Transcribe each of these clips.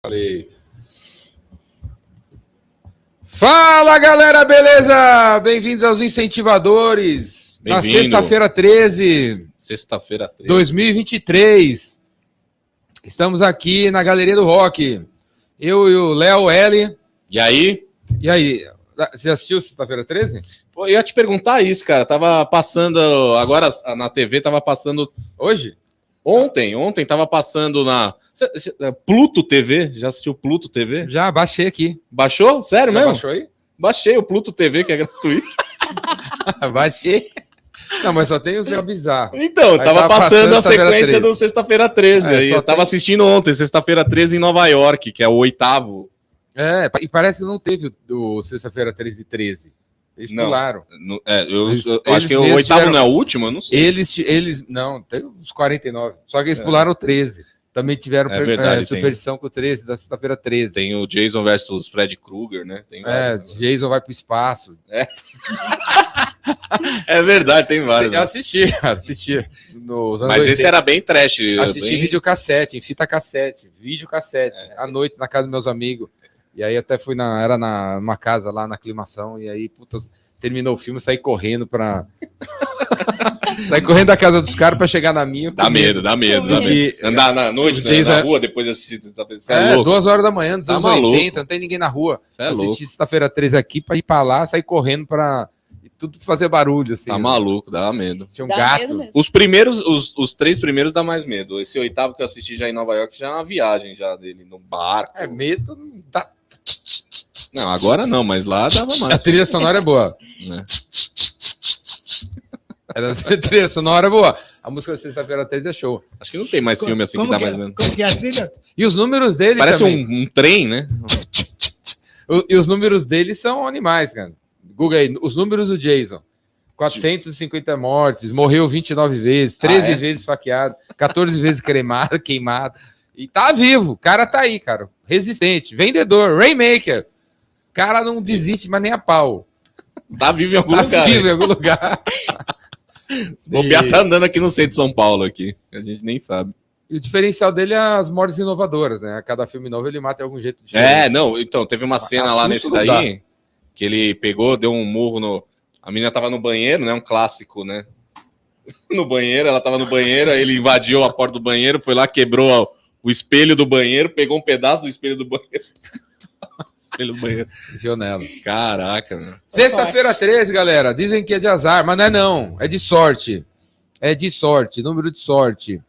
Falei. Fala, galera, beleza? Bem-vindos aos Incentivadores. Na sexta-feira 13. Sexta-feira 13. 2023. Estamos aqui na Galeria do Rock. Eu e o Léo L. E aí? E aí? Você assistiu sexta-feira 13? Pô, eu ia te perguntar isso, cara. Tava passando. Agora na TV tava passando. Hoje? Ontem tava passando na Pluto TV. Já assistiu Pluto TV? Já, baixei aqui. Baixou? Sério Já mesmo? baixou aí? Baixei o Pluto TV, que é gratuito. Baixei. Não, mas só tem os bizarros. Então, aí tava passando a sequência 13. do Sexta-feira 13. Aí eu tava assistindo ontem, Sexta-feira 13 em Nova York, que é o 8º. É, e parece que não teve o Sexta-feira 13 e 13. Eles pularam. Eu acho que o 8º não é o último, eu não sei. Eles não, tem uns 49. Só que eles pularam o 13. Também tiveram superstição com o 13, da sexta-feira 13. Tem o Jason versus Fred Krueger, né? Tem vários. Jason vai pro espaço. É verdade, tem vários. Eu assisti. Nos anos Mas 80. esse era bem trash. Assisti videocassete, em fita cassete, videocassete, à noite na casa dos meus amigos. E aí até fui numa casa lá na aclimação, e aí, puta, terminou o filme, saí correndo saí correndo da casa dos caras pra chegar na minha. Dá medo. Andar na noite, na rua, depois de assistir. Você é louco. 2 horas da manhã, dos anos 80, não tem ninguém na rua. Você é louco. Assisti sexta-feira 13 aqui pra ir pra lá, sair correndo pra... E tudo fazer barulho, assim. Tá maluco, dá medo. Tinha um gato. Os 3 primeiros dá mais medo. Esse 8º que eu assisti já em Nova York já é uma viagem já dele no barco. É, medo... Tá... Não, agora não, mas lá dava mais. A trilha sonora é boa. A trilha sonora é boa. A música da sexta-feira 13 é show. Acho que não tem mais filme assim que dá mais medo. Como que é a trilha? E os números dele parece também. um trem, né? E os números dele são animais, cara. Google aí, os números do Jason. 450 mortes, morreu 29 vezes, 13 vezes esfaqueado, 14 vezes queimado. E tá vivo, o cara tá aí, cara. Resistente, vendedor, Rainmaker. O cara não desiste, mas nem a pau. Tá vivo em algum lugar. Tá vivo em algum lugar. O bobear tá andando aqui no centro de São Paulo, aqui. A gente nem sabe. E o diferencial dele é as mortes inovadoras, né? A cada filme novo ele mata de algum jeito diferente. Então, teve uma cena lá nesse daí, que ele pegou, deu um murro no... A menina tava no banheiro, né? Um clássico, né? No banheiro, ela tava no banheiro, aí ele invadiu a porta do banheiro, foi lá, quebrou o espelho do banheiro, pegou um pedaço do espelho do banheiro. Espelho do banheiro. Enfiou nela. Caraca, meu. Sexta-feira 13, galera. Dizem que é de azar, mas não. É de sorte. É de sorte, número de sorte.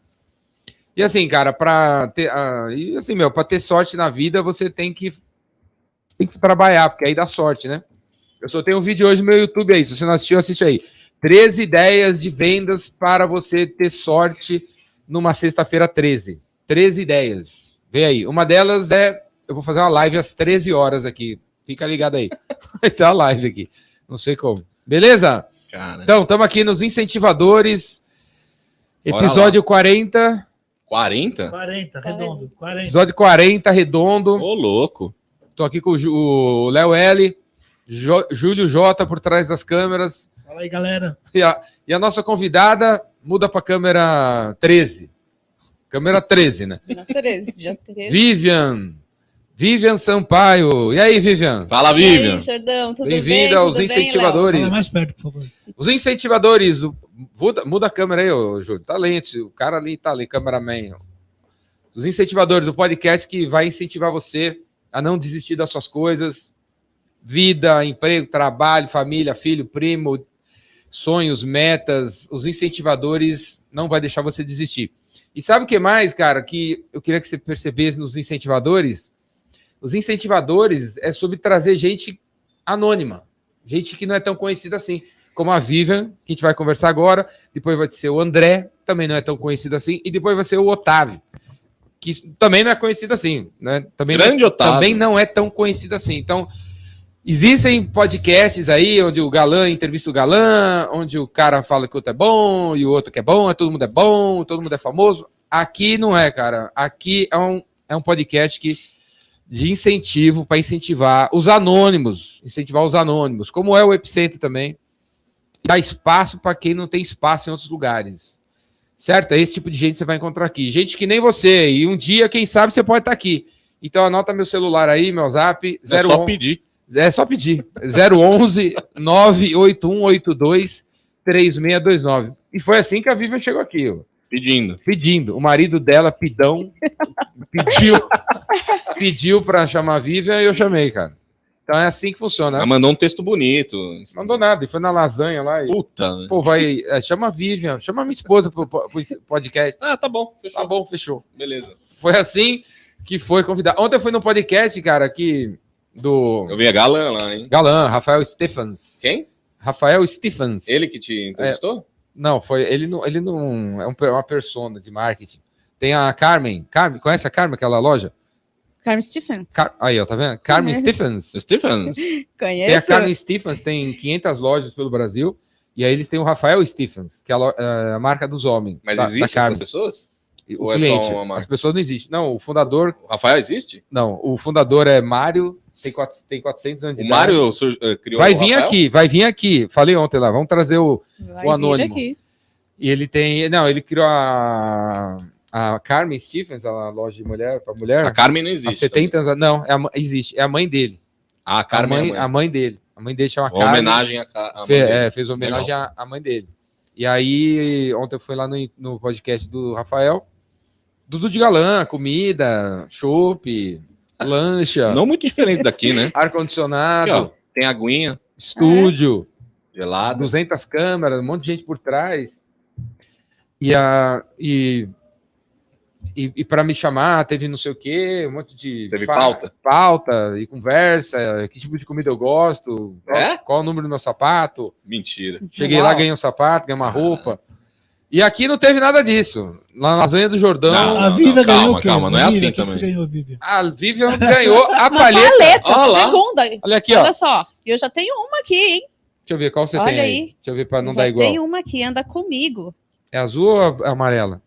E assim, cara, pra ter sorte na vida, você tem que trabalhar, porque aí dá sorte, né? Eu só tenho um vídeo hoje no meu YouTube aí. Se você não assistiu, assiste aí. 13 ideias de vendas para você ter sorte numa sexta-feira 13. 13 ideias. Vê aí. Uma delas é... Eu vou fazer uma live às 13 horas aqui. Fica ligado aí. Vai ter uma live aqui. Não sei como. Beleza? Cara. Então, estamos aqui nos Incentivadores. Episódio 40. 40? 40, redondo. 40. Episódio 40, redondo. Ô, louco. Tô aqui com o Léo L. Júlio J por trás das câmeras. Fala aí, galera. E a nossa convidada muda para câmera 13. Câmera 13, né? Já 13. Vivian Sampaio. E aí, Vivian? Fala, Vivian. E aí, Jordão, tudo bem? Bem-vinda aos Tudo Incentivadores. Fala mais perto, por favor. Os Incentivadores. Muda a câmera aí, Júlio. Talento. O cara ali tá ali, cameraman. Os Incentivadores, o podcast que vai incentivar você a não desistir das suas coisas. Vida, emprego, trabalho, família, filho, primo, sonhos, metas. Os Incentivadores não vai deixar você desistir. E sabe o que mais, cara, que eu queria que você percebesse nos Incentivadores? Os Incentivadores é sobre trazer gente anônima, gente que não é tão conhecida assim, como a Vivian, que a gente vai conversar agora, depois vai ser o André, também não é tão conhecido assim, e depois vai ser o Otávio, que também não é conhecido assim, né? Otávio. Também não é tão conhecido assim. Então, existem podcasts aí onde o galã entrevista o galã, onde o cara fala que o outro é bom e o outro que é bom, todo mundo é bom, todo mundo é famoso. Aqui não é, cara. Aqui é um podcast de incentivo para incentivar os anônimos, como é o Epicentro também. Dá espaço para quem não tem espaço em outros lugares. Certo? É esse tipo de gente que você vai encontrar aqui. Gente que nem você. E um dia, quem sabe, você pode estar aqui. Então anota meu celular aí, meu zap. É só pedir. É só pedir. 011 98182 3629. E foi assim que a Vivian chegou aqui, ó. Pedindo. O marido dela, Pidão, pediu para chamar a Vivian e eu chamei, cara. Então é assim que funciona. Ela mandou um texto bonito. Não mandou nada, e foi na lasanha lá. Puta. Pô, vai, chama a Vivian, chama a minha esposa pro podcast. Ah, tá bom. Fechou. Tá bom, fechou. Beleza. Foi assim que foi convidado. Ontem eu fui no podcast, cara, aqui do Eu vi a Galã lá, hein? Galã, Rafael Stephens. Quem? Rafael Stephens. Ele que te entrevistou? Não, foi ele não é uma persona de marketing. Tem a Carmen, conhece a Carmen, aquela loja? Carmen Stephens. Aí, ó, tá vendo? Carmen Stephens. Stephens? Conheço. Tem a Carmen Stephens, tem 500 lojas pelo Brasil. E aí eles têm o Rafael Stephens, que é a marca dos homens. Mas da existe Carmen. essas pessoas? O Ou é cliente, só uma marca? as pessoas não existem. Não, o fundador... O Rafael existe? Não, o fundador é Mário, tem 400 anos de O idade. Mário criou Vai o vir Rafael? aqui, vai vir aqui. Falei ontem lá, vamos trazer o Vai anônimo. vir aqui. E ele tem... Não, ele criou a Carmen Stephens, a loja de mulher para mulher. A Carmen não Há existe. 70 anos. Não, existe. É a mãe dele. Ah, a Carmen a mãe dele. A mãe dele chama Uma Carmen. homenagem à mãe dele. Fez homenagem à mãe dele. E aí, ontem eu fui lá no podcast do Rafael. Tudo de galã, comida, chopp, lancha, Não muito diferente daqui, né? Aqui, ó, ar-condicionado, tem aguinha estúdio, gelada. 200 câmeras, um monte de gente por trás. E para me chamar, teve não sei o quê, um monte de... Teve pauta e conversa, que tipo de comida eu gosto, qual o número do meu sapato. Mentira. Cheguei lá, ganhei um sapato, ganhei uma roupa. E aqui não teve nada disso. Na lasanha do Jordão, Não, A Vivian ganhou o quê? calma, não é Vivian, assim o que também. Você ganhou, Vivian? a Vivian ganhou a Uma palheta. paleta, Olha lá. segunda. Olha aqui, ó. Olha só, eu já tenho uma aqui, hein? Deixa eu ver qual você Olha tem aí. aí. Deixa eu ver para não Já dar igual. tenho uma aqui, anda comigo. É azul ou amarela?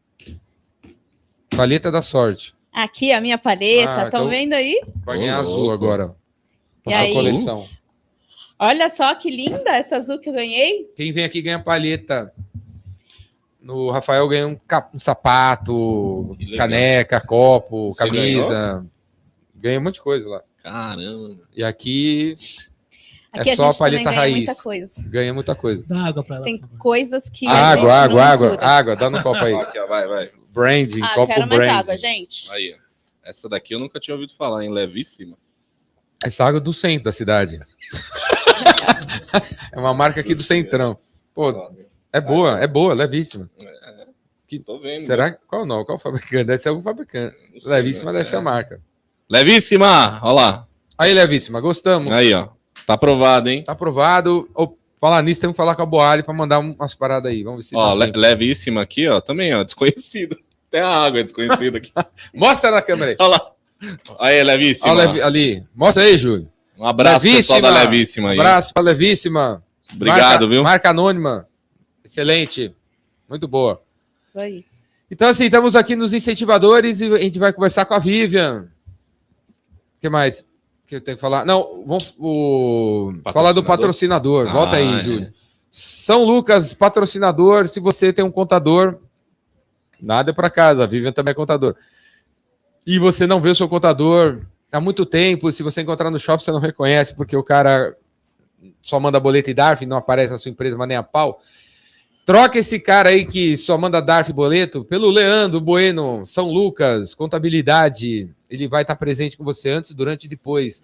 Palheta da sorte. Aqui a minha paleta, estão então vendo aí? Vai ganhar Ô, azul louco. agora. E Pra sua aí? coleção. Olha só que linda essa azul que eu ganhei. Quem vem aqui ganha palheta. No Rafael ganha um sapato, Que legal. caneca, copo, Você camisa. Ganha um monte de coisa lá. Caramba. E aqui Aqui É a só a gente também palheta ganha raiz. muita coisa. ganha muita coisa. Dá água pra ela. Tem coisas que a Água, gente não água, mistura. água. Dá no copo aí. Aqui, ó, vai. Branding, Ah, copo quero mais branding. água, gente. Aí, ó. Essa daqui eu nunca tinha ouvido falar, hein? Levíssima. Essa água é do centro da cidade. É uma marca aqui do Centrão. Pô, é boa, levíssima. Tô vendo. Será? Qual não? Qual fabricante? Deve ser algum fabricante. Não sei, Levíssima mas deve ser a marca. Levíssima! Olha lá. Aí, Levíssima, gostamos. Aí, ó. Tá aprovado, hein? Tá aprovado. Falar nisso, temos que falar com a Boali para mandar umas paradas aí. Vamos ver se Ó, dá tempo. levíssima aqui, ó. Também, ó. Desconhecido. Até a água é desconhecida aqui. Mostra na câmera aí. Olha lá. Aí, levíssima. Ó, ali. Mostra aí, Júlio. Um abraço, pessoal da Levíssima aí. Abraço pra Levíssima. Obrigado, viu? Marca anônima. Excelente. Muito boa. Aí. Então, assim, estamos aqui nos incentivadores e a gente vai conversar com a Vivian. O que mais que eu tenho que falar? Não, vamos falar do patrocinador. Volta aí, Júlio. São Lucas, patrocinador. Se você tem um contador, nada é para casa. A Vivian também é contador. E você não vê o seu contador há muito tempo. Se você encontrar no shopping, você não reconhece, porque o cara só manda boleto e DARF, não aparece na sua empresa, mas nem a pau. Troca esse cara aí que só manda DARF e boleto pelo Leandro Bueno, São Lucas, contabilidade. Ele vai estar presente com você antes, durante e depois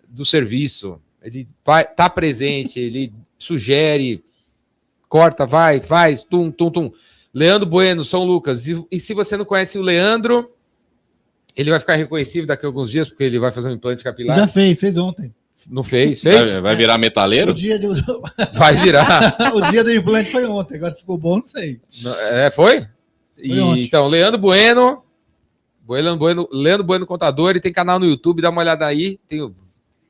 do serviço. Ele vai estar presente, ele sugere, corta, vai, faz, tum. Leandro Bueno, São Lucas. E se você não conhece o Leandro, ele vai ficar reconhecível daqui a alguns dias, porque ele vai fazer um implante capilar. Já fez ontem. Não fez? Fez? Vai virar metaleiro? O dia do, Vai virar. o dia do implante foi ontem. Agora se ficou bom, não sei. Foi? ontem. Então, Leandro Bueno, Contador, ele tem canal no YouTube, dá uma olhada aí, tem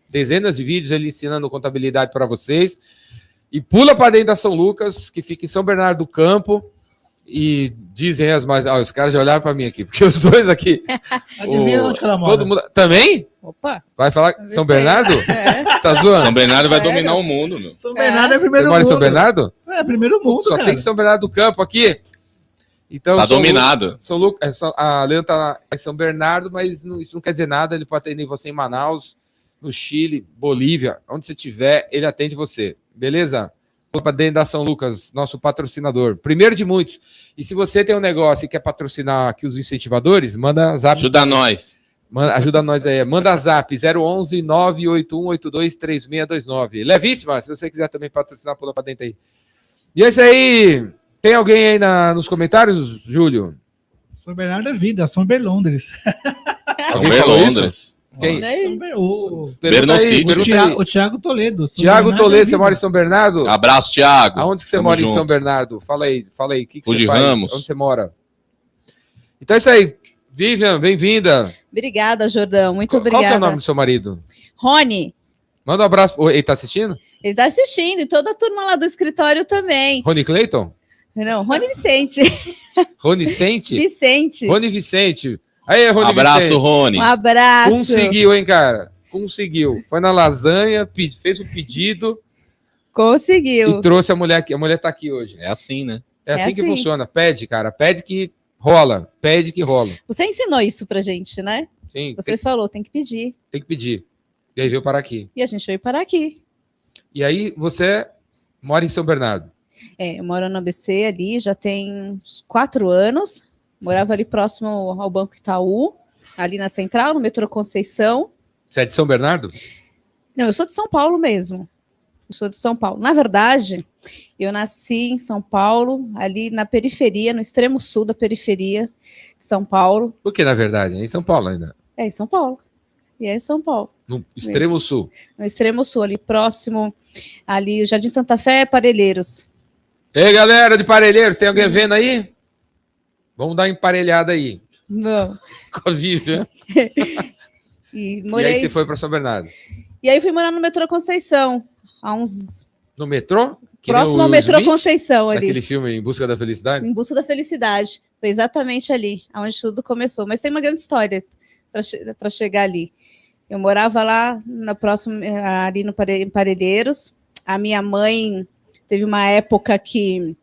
dezenas de vídeos ele ensinando contabilidade para vocês. E pula para dentro da São Lucas, que fica em São Bernardo do Campo, e dizem os caras já olharam para mim aqui, porque os dois aqui... Adivinha onde que ela mora? Todo mundo... Também? Opa. Vai falar São Bernardo? É. Tá zoando? São Bernardo vai Sério? dominar o mundo, meu. São Bernardo é Você primeiro mora em mundo. São Bernardo? É, primeiro mundo, Só cara. tem São Bernardo do Campo aqui. Então, Tá dominado. A Leandro tá em São Bernardo, mas isso não quer dizer nada. Ele pode atender você em Manaus, no Chile, Bolívia, onde você estiver, ele atende você. Beleza? Para dentro da São Lucas, nosso patrocinador. Primeiro de muitos. E se você tem um negócio e quer patrocinar aqui os incentivadores, manda zap. Ajuda nós. Ajuda nós aí. Manda zap 011 98182 3629. Levíssima, se você quiser também patrocinar, pula para dentro aí. E é isso aí. Tem alguém aí nos comentários, Júlio? São Bernardo é vida, São Berlondres. São Alguém falou Berlondres. Quem? Não é isso? Bernocídio. O Thiago Toledo. São Tiago Bernardo Toledo, é você vida. mora em São Bernardo? Abraço, Thiago. Aonde que você Tamo mora em junto. São Bernardo? Fala aí. O que Rude você faz? Ramos. Onde você mora? Então é isso aí. Vivian, bem-vinda. Obrigada, Jordão. Muito Qual obrigada. que é o nome do seu marido? Rony, Manda um abraço. Ele tá assistindo? ele tá assistindo e toda a turma lá do escritório também. Rony Clayton? Não, Rony Vicente. Rony Vicente? Vicente. Rony Vicente. Aí, Rony Abraço, Vicente. Rony. Um abraço. Conseguiu, hein, cara? Conseguiu. Foi na lasanha, fez o pedido Conseguiu. e trouxe a mulher aqui. A mulher tá aqui hoje. É assim, né? É assim que assim. funciona. Pede, cara. Pede que rola. Pede que rola. Você ensinou isso pra gente, né? Sim, Você falou, tem que pedir. tem que pedir. E aí veio parar aqui. E a gente veio parar aqui. E aí você mora em São Bernardo. Eu moro no ABC ali, já tem uns 4 anos. Morava ali próximo ao Banco Itaú, ali na Central, no metrô Conceição. Você é de São Bernardo? Não, eu sou de São Paulo mesmo. Eu sou de São Paulo. Na verdade, eu nasci em São Paulo, ali na periferia, no extremo sul da periferia de São Paulo. Por que, na verdade? É em São Paulo ainda. É em São Paulo. E é em São Paulo. No extremo sul. No extremo sul, ali próximo, ali, Jardim Santa Fé, Parelheiros. Ei, galera de Parelheiros, tem alguém vendo aí? Vamos dar uma emparelhada aí. Bom, Com a Vivian. e E morei. aí você foi para São Bernardo. E aí fui morar no metrô Conceição, há uns No metrô? Que nem próximo o ao metrô Smith, Conceição ali, Aquele filme Em Busca da Felicidade? em busca da felicidade. Foi exatamente ali, onde tudo começou. Mas tem uma grande história para chegar ali. Eu morava lá na próxima, ali no em Parelheiros. A minha mãe teve uma época que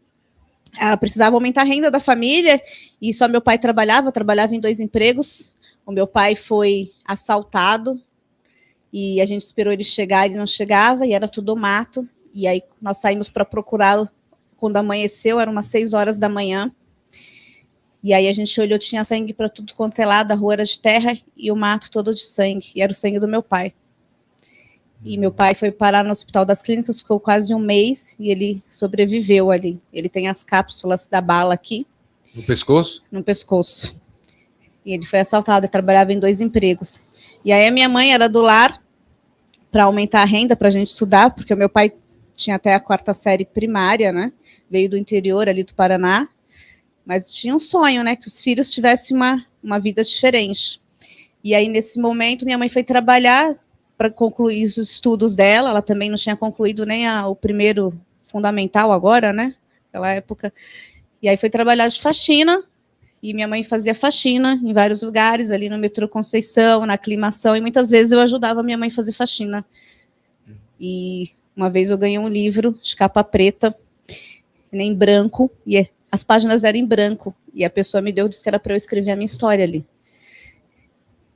ela precisava aumentar a renda da família e só meu pai trabalhava em 2 empregos. O meu pai foi assaltado e a gente esperou ele chegar, ele não chegava e era tudo mato. E aí nós saímos para procurá-lo quando amanheceu, eram umas 6 horas da manhã. E aí a gente olhou, tinha sangue para tudo quanto é lado, a rua era de terra e o mato todo de sangue. E era o sangue do meu pai. E meu pai foi parar no Hospital das Clínicas, ficou quase 1 mês e ele sobreviveu ali. Ele tem as cápsulas da bala aqui No pescoço? no pescoço. E ele foi assaltado, ele trabalhava em 2 empregos. E aí a minha mãe era do lar para aumentar a renda para a gente estudar, porque o meu pai tinha até a 4ª série primária, né? Veio do interior ali do Paraná, mas tinha um sonho, né? Que os filhos tivessem uma vida diferente. E aí nesse momento minha mãe foi trabalhar para concluir os estudos dela. Ela também não tinha concluído nem o primeiro fundamental agora, né? Naquela época. E aí foi trabalhar de faxina. E minha mãe fazia faxina em vários lugares, ali no metrô Conceição, na aclimação, e muitas vezes eu ajudava minha mãe a fazer faxina. E uma vez eu ganhei um livro de capa preta, em branco, e as páginas eram em branco, e a pessoa me deu, disse que era para eu escrever a minha história ali.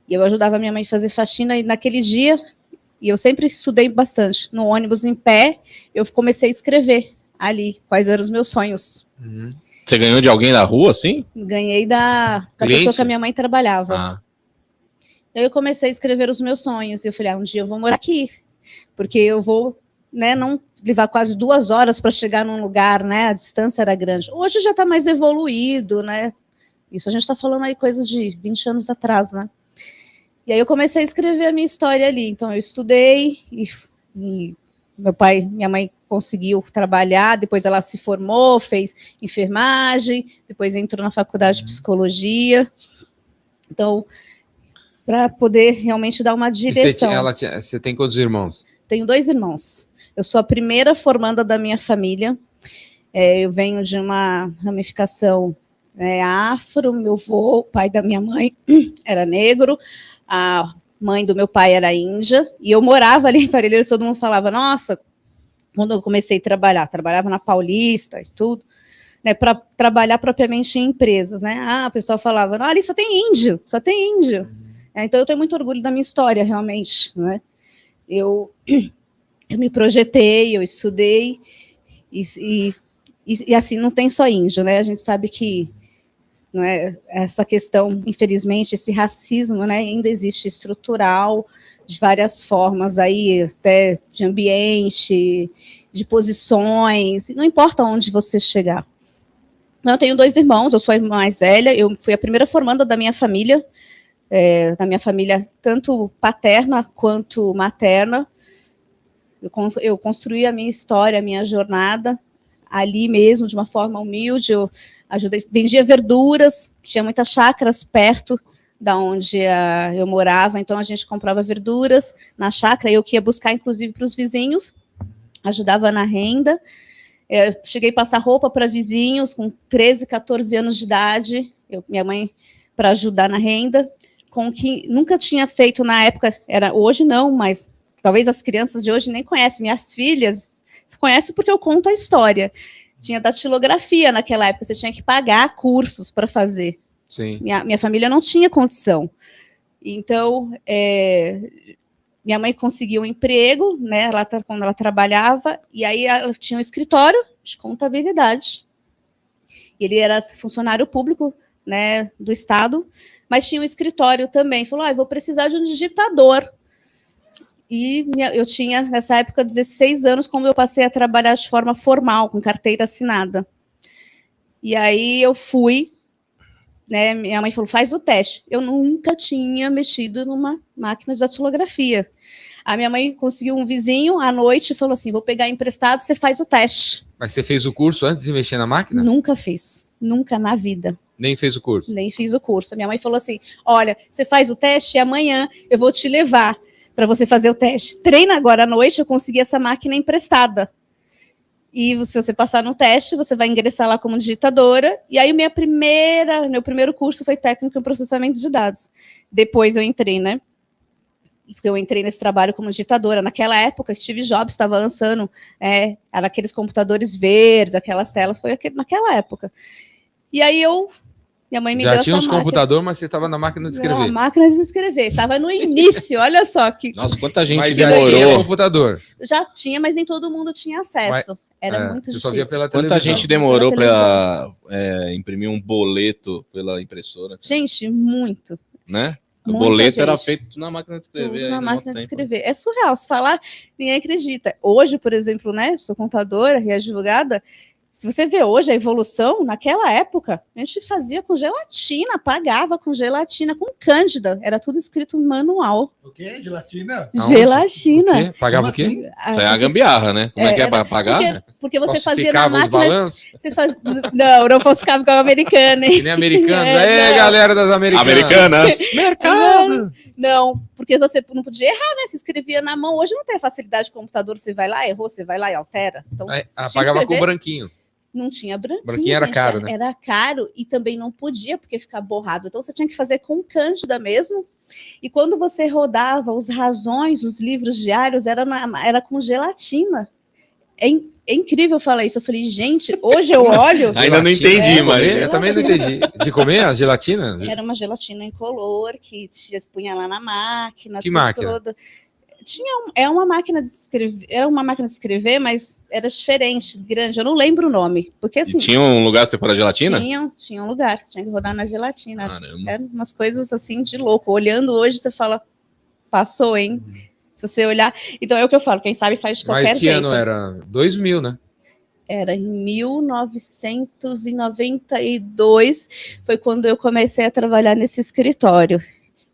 E eu ajudava minha mãe a fazer faxina, e naquele dia, e eu sempre estudei bastante, no ônibus em pé, eu comecei a escrever ali, quais eram os meus sonhos. Uhum. Você ganhou de alguém da rua, assim? Ganhei da Cliente? pessoa que a minha mãe trabalhava. Ah, Aí eu comecei a escrever os meus sonhos. E eu falei, um dia eu vou morar aqui. Porque eu vou, né, não levar quase 2 horas para chegar num lugar, né? A distância era grande. Hoje já está mais evoluído, né? Isso a gente está falando aí coisas de 20 anos atrás, né? E aí eu comecei a escrever a minha história ali. Então eu estudei e meu pai, minha mãe conseguiu trabalhar, depois ela se formou, fez enfermagem, depois entrou na faculdade de psicologia. Então, para poder realmente dar uma direção. Você tem quantos irmãos? Tenho 2 irmãos. Eu sou a primeira formanda da minha família. Eu venho de uma ramificação afro. Meu avô, pai da minha mãe, era negro. A mãe do meu pai era índia. E eu morava ali em Parelheiros, todo mundo falava, nossa, quando eu comecei a trabalhava na Paulista e tudo. né, para trabalhar propriamente em empresas, né? Ah, a pessoa falava, não, ali só tem índio, só tem índio. Então eu tenho muito orgulho da minha história, realmente, né? Eu me projetei, eu estudei, e assim, não tem só índio, né? A gente sabe que, não é, essa questão, infelizmente, esse racismo, né, ainda existe estrutural, de várias formas aí, até de ambiente, de posições, não importa onde você chegar. Eu tenho 2 irmãos, eu sou a irmã mais velha, eu fui a primeira formanda da minha família, tanto paterna quanto materna. Eu construí a minha história, a minha jornada, ali mesmo, de uma forma humilde. Eu vendia verduras, tinha muitas chácaras perto da onde eu morava, então a gente comprava verduras na chácara, eu que ia buscar, inclusive, para os vizinhos, ajudava na renda. Eu cheguei a passar roupa para vizinhos com 13, 14 anos de idade, minha mãe, para ajudar na renda, com o que nunca tinha feito na época, hoje não, mas talvez as crianças de hoje nem conhecem, minhas filhas conhecem porque eu conto a história. Tinha datilografia naquela época, você tinha que pagar cursos para fazer. Sim. Minha família não tinha condição. Então, minha mãe conseguiu um emprego, né, quando ela trabalhava, e aí ela tinha um escritório de contabilidade. Ele era funcionário público, né, do Estado, mas tinha um escritório também. Falou, eu vou precisar de um digitador. E eu tinha, nessa época, 16 anos, quando eu passei a trabalhar de forma formal, com carteira assinada. E aí eu fui, né, minha mãe falou, faz o teste. Eu nunca tinha mexido numa máquina de datilografia. A minha mãe conseguiu um vizinho à noite e falou assim, vou pegar emprestado, você faz o teste. Mas você fez o curso antes de mexer na máquina? Nunca fiz, nunca na vida. Nem fez o curso? Nem fiz o curso. A minha mãe falou assim, olha, você faz o teste e amanhã eu vou te levar para você fazer o teste. Treina agora à noite, eu consegui essa máquina emprestada. E se você passar no teste, você vai ingressar lá como digitadora. E aí meu primeiro curso foi técnico em processamento de dados. Depois eu entrei, né? Porque eu entrei nesse trabalho como digitadora. Naquela época, Steve Jobs estava lançando era aqueles computadores verdes, aquelas telas, foi naquela época. E aí minha mãe me deu essa Já tinha uns máquina. Computador, mas você estava na máquina de escrever. Não, a máquina de escrever. Estava no início, olha só. Nossa, quanta gente Mas já tinha demorou. computador. Já tinha, mas nem todo mundo tinha acesso. Era muito você difícil. só via pela Quanta televisão. gente demorou para imprimir um boleto pela impressora? Gente, muito. Né? O Muita boleto era gente. feito na máquina de escrever. Tudo aí, na no máquina nosso de tempo. escrever. É surreal. Se falar, ninguém acredita. Hoje, por exemplo, né? Sou contadora e advogada. Se você vê hoje a evolução, naquela época, a gente fazia com gelatina, pagava com gelatina, com cândida. Era tudo escrito manual. O quê? Gelatina? Aonde? Gelatina. O quê? Pagava Como o quê? assim? Isso aí é a gambiarra, né? Como é que é para pagar? Porque você fazia Falsificava na os máquina. balanços? Você faz... Não falsificava com a americana, hein? Que nem americanos. É, não. Galera das americanas. Americanas. Mercado. Não, porque você não podia errar, né? Se escrevia na mão. Hoje não tem a facilidade de computador, você vai lá, errou, você vai lá e altera. Então, você tinha que Pagava com escrever. branquinho. Não tinha branquinho. Branquinho era gente, caro, né? Era caro e também não podia, porque ficava borrado. Então você tinha que fazer com cândida mesmo. E quando você rodava os rasões, os livros diários, era com gelatina. É incrível falar isso. Eu falei, gente, hoje eu olho. Ainda não entendi, mas. Eu também não entendi. De comer a gelatina? Era uma gelatina incolor que se punha lá na máquina. Que máquina? Toda. Uma máquina de escrever, era uma máquina de escrever, mas era diferente, grande. Eu não lembro o nome, porque assim. E tinha um lugar pra você pôr a gelatina? Tinha um lugar, você tinha que rodar na gelatina. Caramba. Eram umas coisas assim de louco. Olhando hoje, você fala, passou, hein? Se você olhar. Então é o que eu falo, quem sabe faz de qualquer Mas que jeito. ano era? 2000, né? Era em 1992, foi quando eu comecei a trabalhar nesse escritório.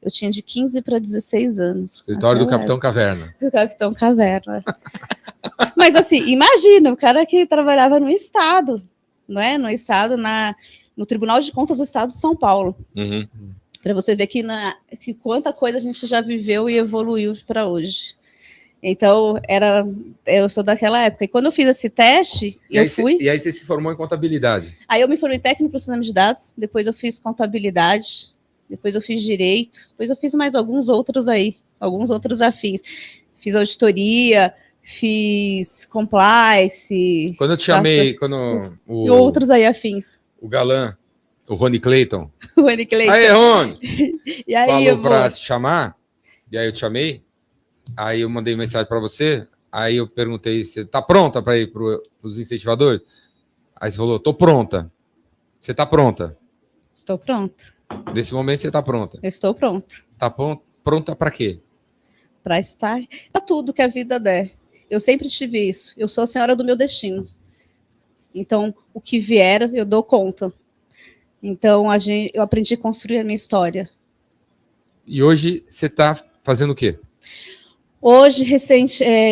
Eu tinha de 15 para 16 anos. Escritório do Capitão Caverna. Do Capitão Caverna. Mas assim, imagina, o cara que trabalhava no Estado, não é? No Estado, no Tribunal de Contas do Estado de São Paulo. Uhum. Para você ver que quanta coisa a gente já viveu e evoluiu para hoje. Então, eu sou daquela época. E quando eu fiz esse teste, E aí você se formou em contabilidade. Aí eu me formei em técnico em processamento de dados, depois eu fiz contabilidade, depois eu fiz direito, depois eu fiz mais alguns outros afins. Fiz auditoria, fiz compliance. Quando eu te chamei, e outros aí afins. o galã, o Rony Clayton. O Rony Clayton. Aí, Rony! E aí, falou pra te chamar, e aí eu te chamei, aí eu mandei mensagem pra você, aí eu perguntei, você tá pronta pra ir pros incentivadores? Aí você falou, tô pronta. Você tá pronta? Estou pronta. Nesse momento você tá pronta. Eu estou pronta. Tá pronta pra quê? Para estar, para tudo que a vida der. Eu sempre tive isso. Eu sou a senhora do meu destino. Então, o que vier, eu dou conta. Então, eu aprendi a construir a minha história. E hoje você tá fazendo o quê? Hoje,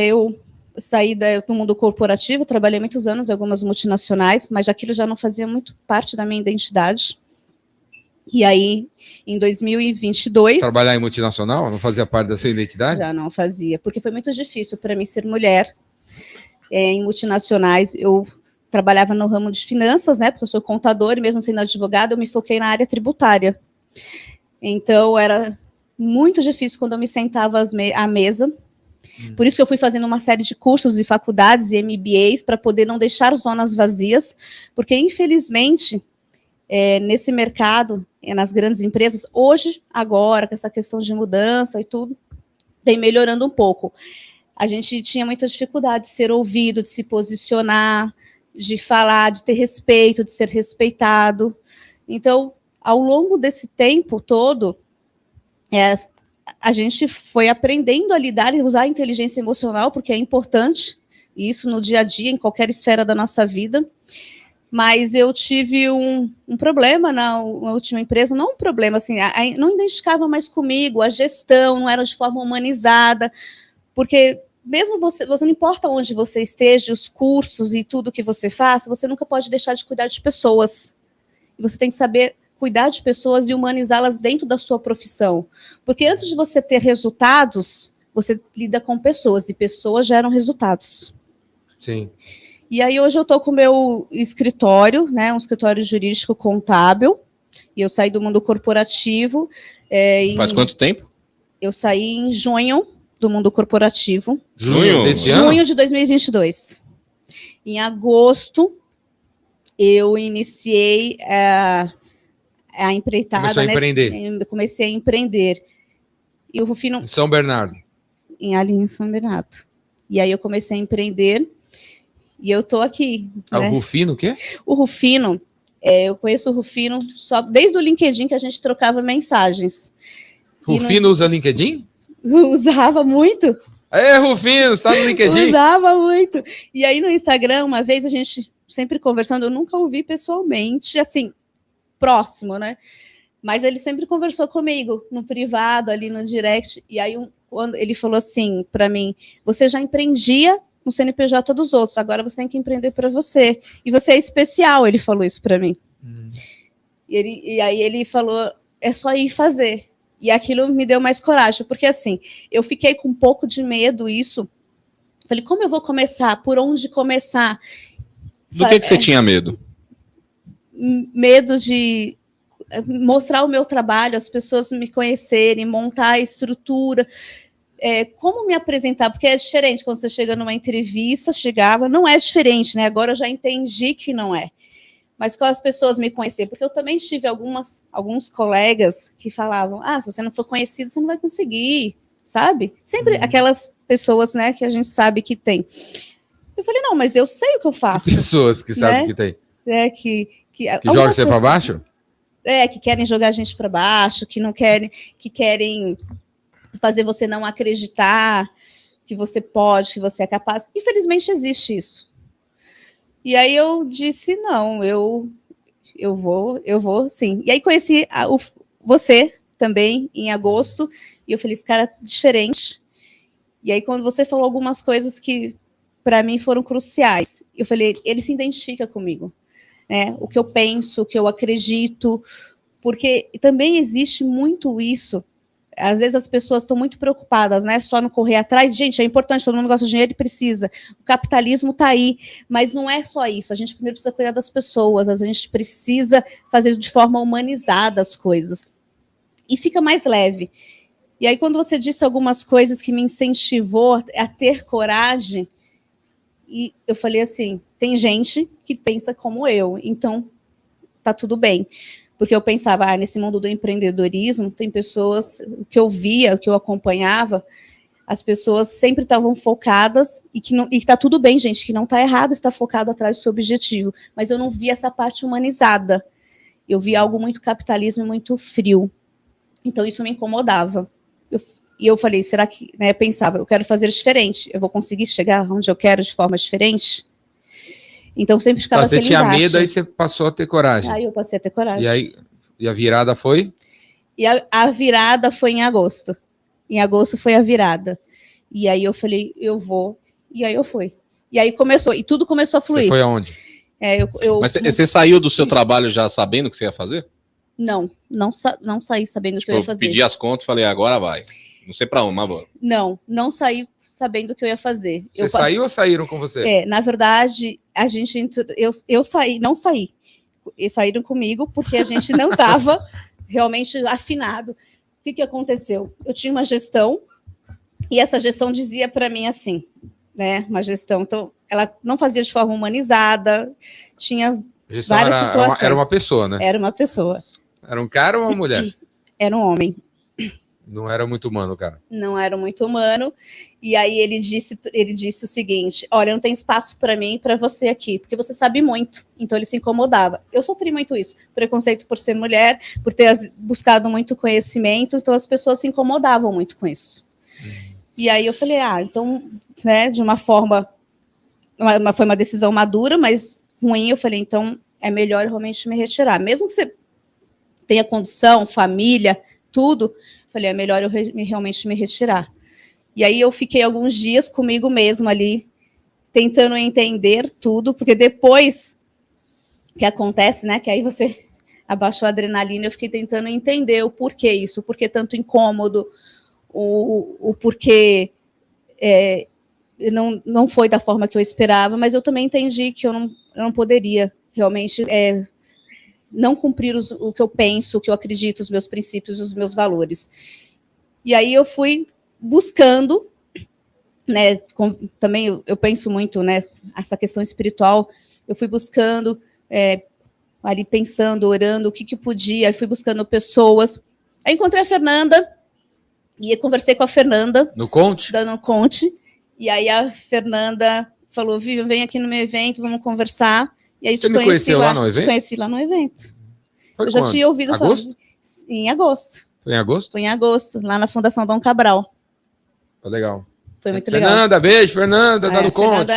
eu saí do mundo corporativo, trabalhei muitos anos em algumas multinacionais, mas aquilo já não fazia muito parte da minha identidade. E aí, em 2022... Trabalhar em multinacional não fazia parte da sua identidade? Já não fazia, porque foi muito difícil para mim ser mulher. Em multinacionais, eu trabalhava no ramo de finanças, né? Porque eu sou contadora e mesmo sendo advogada, eu me foquei na área tributária. Então, era muito difícil quando eu me sentava à mesa. Por isso que eu fui fazendo uma série de cursos e faculdades e MBAs para poder não deixar zonas vazias, porque, infelizmente, nesse mercado, nas grandes empresas, hoje, agora, com essa questão de mudança e tudo, vem melhorando um pouco. A gente tinha muita dificuldade de ser ouvido, de se posicionar, de falar, de ter respeito, de ser respeitado. Então, ao longo desse tempo todo, a gente foi aprendendo a lidar e usar a inteligência emocional, porque é importante, isso no dia a dia, em qualquer esfera da nossa vida. Mas eu tive um problema na última empresa, não um problema, assim, não identificava mais comigo, a gestão não era de forma humanizada, porque mesmo você não importa onde você esteja, os cursos e tudo que você faça, você nunca pode deixar de cuidar de pessoas. E você tem que saber cuidar de pessoas e humanizá-las dentro da sua profissão. Porque antes de você ter resultados, você lida com pessoas, e pessoas geram resultados. Sim. E aí hoje eu estou com o meu escritório, né, um escritório jurídico contábil, e eu saí do mundo corporativo. Faz quanto tempo? Eu saí em junho do mundo corporativo. Junho desse ano? Junho de 2022. Em agosto, eu iniciei a empreitada. Começou a empreender. Comecei a empreender. E o Rufino... Em São Bernardo. Ali em São Bernardo. E aí eu comecei a empreender. E eu tô aqui. O né? Rufino, o quê? O Rufino, eu conheço o Rufino só desde o LinkedIn, que a gente trocava mensagens. Rufino usa LinkedIn? Usava muito. Rufino, você tá no LinkedIn? Usava muito. E aí no Instagram, uma vez a gente sempre conversando, eu nunca ouvi pessoalmente, assim, próximo, né? Mas ele sempre conversou comigo, no privado, ali no direct. E aí quando ele falou assim para mim, você já empreendia no CNPJ dos outros, agora você tem que empreender para você. E você é especial, ele falou isso para mim. E aí ele falou, é só ir fazer. E aquilo me deu mais coragem, porque assim, eu fiquei com um pouco de medo, isso. Falei, como eu vou começar? Por onde começar? Do que você tinha medo? Medo de mostrar o meu trabalho, as pessoas me conhecerem, montar a estrutura. Como me apresentar, porque é diferente quando você chega numa entrevista, não é diferente, né? Agora eu já entendi que não é. Mas quando as pessoas me conhecerem, porque eu também tive alguns colegas que falavam, se você não for conhecido, você não vai conseguir, sabe? Sempre aquelas pessoas, né, que a gente sabe que tem. Eu falei, não, mas eu sei o que eu faço. Que pessoas que sabem que tem. Que joga você para baixo? Que querem jogar a gente para baixo, que querem fazer você não acreditar que você pode, que você é capaz. Infelizmente existe isso. E aí eu disse, não, eu vou sim. E aí conheci você também em agosto, e eu falei, esse cara é diferente. E aí quando você falou algumas coisas que para mim foram cruciais, eu falei, ele se identifica comigo, né? O que eu penso, o que eu acredito, porque também existe muito isso. Às vezes as pessoas estão muito preocupadas, né? Só no correr atrás. Gente, é importante, todo mundo gosta de dinheiro e precisa. O capitalismo está aí, mas não é só isso. A gente primeiro precisa cuidar das pessoas, a gente precisa fazer de forma humanizada as coisas. E fica mais leve. E aí, quando você disse algumas coisas que me incentivou a ter coragem, e eu falei assim, tem gente que pensa como eu, então tá tudo bem. Porque eu pensava, nesse mundo do empreendedorismo, tem pessoas, o que eu via, o que eu acompanhava, as pessoas sempre estavam focadas, e que tá tudo bem, gente, que não tá errado estar focado atrás do seu objetivo, mas eu não via essa parte humanizada. Eu via algo muito capitalismo e muito frio. Então, isso me incomodava. E eu falei, será que... Né, eu pensava, eu quero fazer diferente. Eu vou conseguir chegar onde eu quero de forma diferente? Então, sempre ficava Você aquele tinha embate. medo, aí você passou a ter coragem. Aí eu passei a ter coragem. E a virada foi? E a virada foi em agosto. Em agosto foi a virada. E aí eu falei, eu vou. E aí eu fui. E aí começou. E tudo começou a fluir. Você foi aonde? Mas você saiu do seu trabalho já sabendo o que você ia fazer? Não saí sabendo o que eu ia fazer. Eu pedi as contas e falei, agora vai. Não sei pra onde, mas vou. Não saí sabendo o que eu ia fazer. Você saiu ou saíram com você? Na verdade, a gente entrou, eu saí, não saí. Eles saíram comigo porque a gente não estava realmente afinado. O que aconteceu? Eu tinha uma gestão e essa gestão dizia para mim assim, né? Uma gestão, então ela não fazia de forma humanizada, tinha várias situações. Era uma pessoa, né? Era uma pessoa. Era um cara ou uma mulher? Era um homem. Não era muito humano, cara. Não era muito humano. E aí ele disse o seguinte: olha, não tem espaço para mim e para você aqui, porque você sabe muito. Então ele se incomodava. Eu sofri muito isso, preconceito por ser mulher, por ter buscado muito conhecimento. Então as pessoas se incomodavam muito com isso. E aí eu falei, então, né, de uma forma, foi uma decisão madura, mas ruim. Eu falei, então é melhor realmente me retirar, mesmo que você tenha condição, família, tudo. Falei, é melhor eu realmente me retirar. E aí eu fiquei alguns dias comigo mesmo ali, tentando entender tudo, porque depois que acontece, né, que aí você abaixou a adrenalina, eu fiquei tentando entender o porquê isso, o porquê tanto incômodo, o porquê não foi da forma que eu esperava, mas eu também entendi que eu não poderia realmente não cumprir o que eu penso, o que eu acredito, os meus princípios, os meus valores. E aí eu fui buscando, né, também eu penso muito, né, essa questão espiritual, eu fui buscando, ali pensando, orando, o que podia, aí fui buscando pessoas. Aí encontrei a Fernanda, e conversei com a Fernanda. No Conte? No Conte. E aí a Fernanda falou, Vivian, vem aqui no meu evento, vamos conversar. E aí você me conheceu lá no evento? Te conheci lá no evento. Foi eu já tinha ouvido agosto? falar. Em agosto. Foi em agosto? Foi em agosto, lá na Fundação Dom Cabral. Foi legal. Foi muito legal. Fernanda, beijo, Fernanda, da no Conte.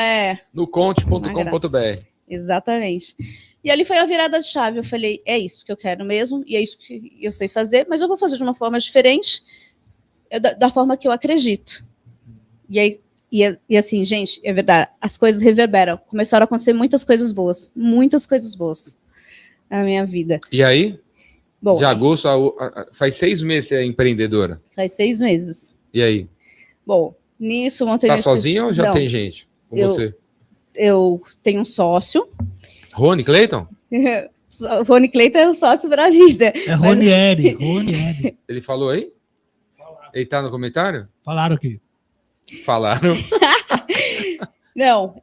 No conte.com.br. Exatamente. E ali foi a virada de chave. Eu falei, é isso que eu quero mesmo, e é isso que eu sei fazer, mas eu vou fazer de uma forma diferente, da forma que eu acredito. E aí, e assim, gente, é verdade, as coisas reverberam. Começaram a acontecer muitas coisas boas na minha vida. E aí? Bom, de agosto, faz 6 meses que você é empreendedora. Faz 6 meses. E aí? Bom, nisso... Montei tá sozinha ou já tem gente com você? Eu tenho um sócio. Rony Clayton? Rony Clayton é o sócio para a vida. É Ronieri. Ele falou aí? Ele tá no comentário? Falaram aqui. Falaram. Não,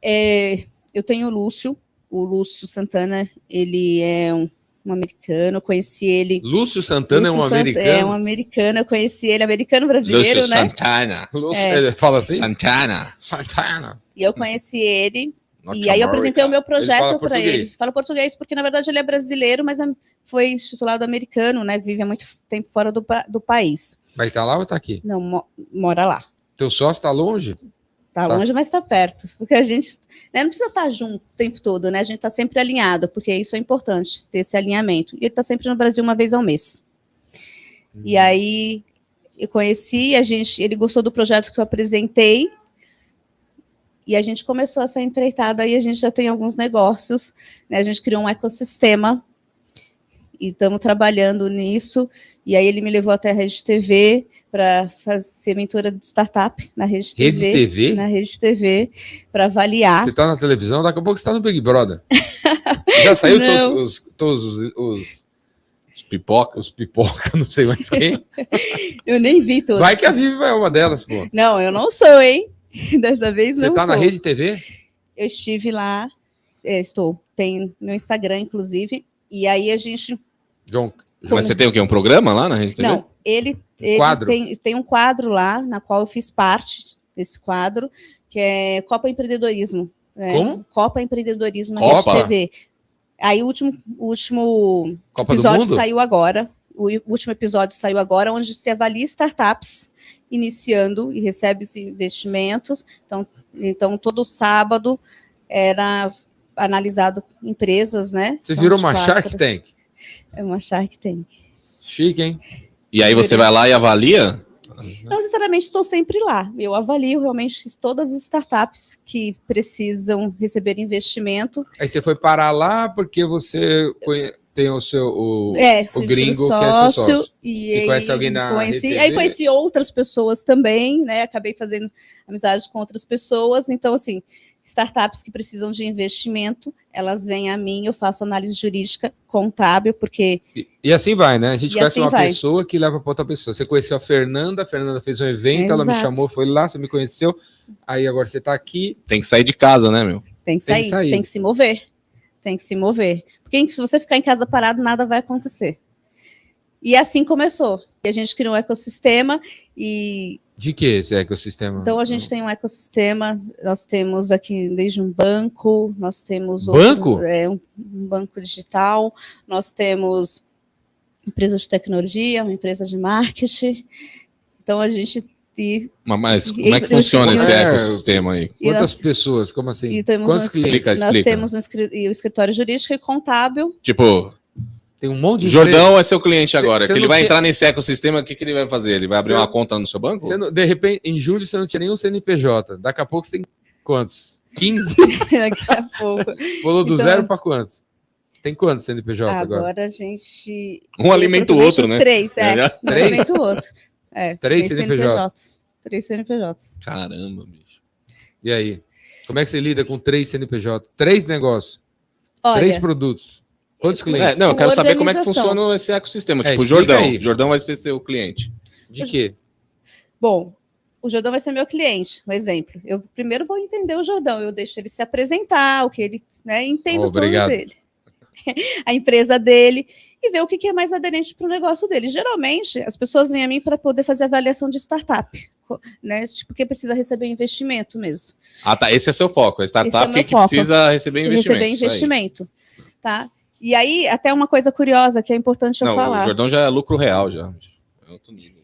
eu tenho o Lúcio Santana, ele é um americano, eu conheci ele... Lúcio Santana é um americano? É um americano, eu conheci ele, americano-brasileiro, Lúcio né? Santana. Ele fala assim? Santana. E eu conheci ele, e aí eu apresentei o meu projeto para ele. Fala português, porque na verdade ele é brasileiro, mas foi titulado americano, né? Vive há muito tempo fora do país. Mas tá lá ou tá aqui? Não, mora lá. Teu sócio tá longe? Tá longe, mas tá perto. Porque a gente não precisa estar junto o tempo todo, né? A gente tá sempre alinhado, porque isso é importante, ter esse alinhamento. E ele tá sempre no Brasil uma vez ao mês. E aí eu conheci, ele gostou do projeto que eu apresentei, e a gente começou essa empreitada, e a gente já tem alguns negócios, né? A gente criou um ecossistema, e estamos trabalhando nisso, e aí ele me levou até a Rede TV para ser mentora de startup na Rede TV. Rede TV? Na Rede TV, para avaliar. Você está na televisão, daqui a pouco você está no Big Brother. Já saiu todos os Pipoca. Os pipoca, não sei mais quem. Eu nem vi todos. Vai que a Vivi é uma delas, pô. Não, eu não sou, hein? Dessa vez Você não tá sou. na Rede TV? Eu estive lá, estou. Tem meu Instagram, inclusive. E aí a gente... João, Mas você tem o quê? Um programa lá na Rede TV? Não, ele quadro? tem um quadro lá, na qual eu fiz parte desse quadro, que é Copa Empreendedorismo. Né? Como? Copa Empreendedorismo na Copa? Rede TV. Aí o último Copa do episódio Mundo? saiu agora. O último episódio saiu agora, onde se avalia startups iniciando e recebe investimentos. Então, todo sábado era analisado empresas, né? Você virou uma 24. Shark Tank? É uma Shark Tank. Chique, hein? E aí você vai lá e avalia? Não necessariamente estou sempre lá. Eu avalio realmente todas as startups que precisam receber investimento. Aí você foi parar lá porque você tem o seu o Fui gringo sócio, que é seu sócio. E E aí conhece alguém da conheci, Rede aí TV? conheci outras pessoas também, né? Acabei fazendo amizade com outras pessoas. Então, assim, startups que precisam de investimento, elas vêm a mim, eu faço análise jurídica, contábil, porque... E assim vai, né? A gente E conhece assim uma vai. pessoa que leva para outra pessoa. Você conheceu a Fernanda fez um evento, ela me Exato. chamou, foi lá, você me conheceu. Aí agora você tá aqui. Tem que sair de casa, né, meu? Tem que Tem que sair, sair. tem que se mover. Tem que se mover. Porque se você ficar em casa parado, nada vai acontecer. E assim começou. E a gente criou um ecossistema e... De que esse ecossistema? Então, a gente tem um ecossistema, nós temos aqui desde um banco, nós temos... Banco? Um banco digital, nós temos empresa de tecnologia, uma empresa de marketing. Então, a gente... Mas como é que funciona esse ecossistema aí? Quantas pessoas? Como assim? E temos Quantos clientes? nós temos o escritório jurídico e contábil. Tipo, Tem um monte de Jordão é seu cliente agora. Cê Que ele não vai tinha- entrar nesse ecossistema, o que ele vai fazer? Ele vai abrir Cê- uma conta no seu banco? Você não- de repente, em julho você não tinha nenhum CNPJ. Daqui a pouco você tem quantos? 15? Daqui a pouco. Pulou do Então- zero para quantos? Tem quantos CNPJ agora? Agora a gente... Um alimenta o outro, né? Os três, É. Um alimenta o outro. Três CNPJs. 3 CNPJs. Caramba, bicho. E aí? Como é que você lida com 3 CNPJ? 3 negócios, 3 Olha, produtos. Quantos clientes? Não, eu quero saber como é que Organização. funciona esse ecossistema. É, Tipo, o explica Jordão. aí. Jordão vai ser seu cliente. De quê? bom, o Jordão vai ser meu cliente, um exemplo. Eu primeiro vou entender o Jordão, eu deixo ele se apresentar, o que ele, né, entendo Obrigado. tudo dele. A empresa dele e ver o que é mais aderente para o negócio dele. Geralmente, as pessoas vêm a mim para poder fazer avaliação de startup, né? Tipo, porque precisa receber investimento mesmo. Ah, tá. Esse é seu foco. A Esse é startup meu que foco. precisa receber investimento. Receber isso aí. investimento, tá? E aí, até uma coisa curiosa que é importante eu Não, o falar. Jordão já é lucro real, já. É outro nível.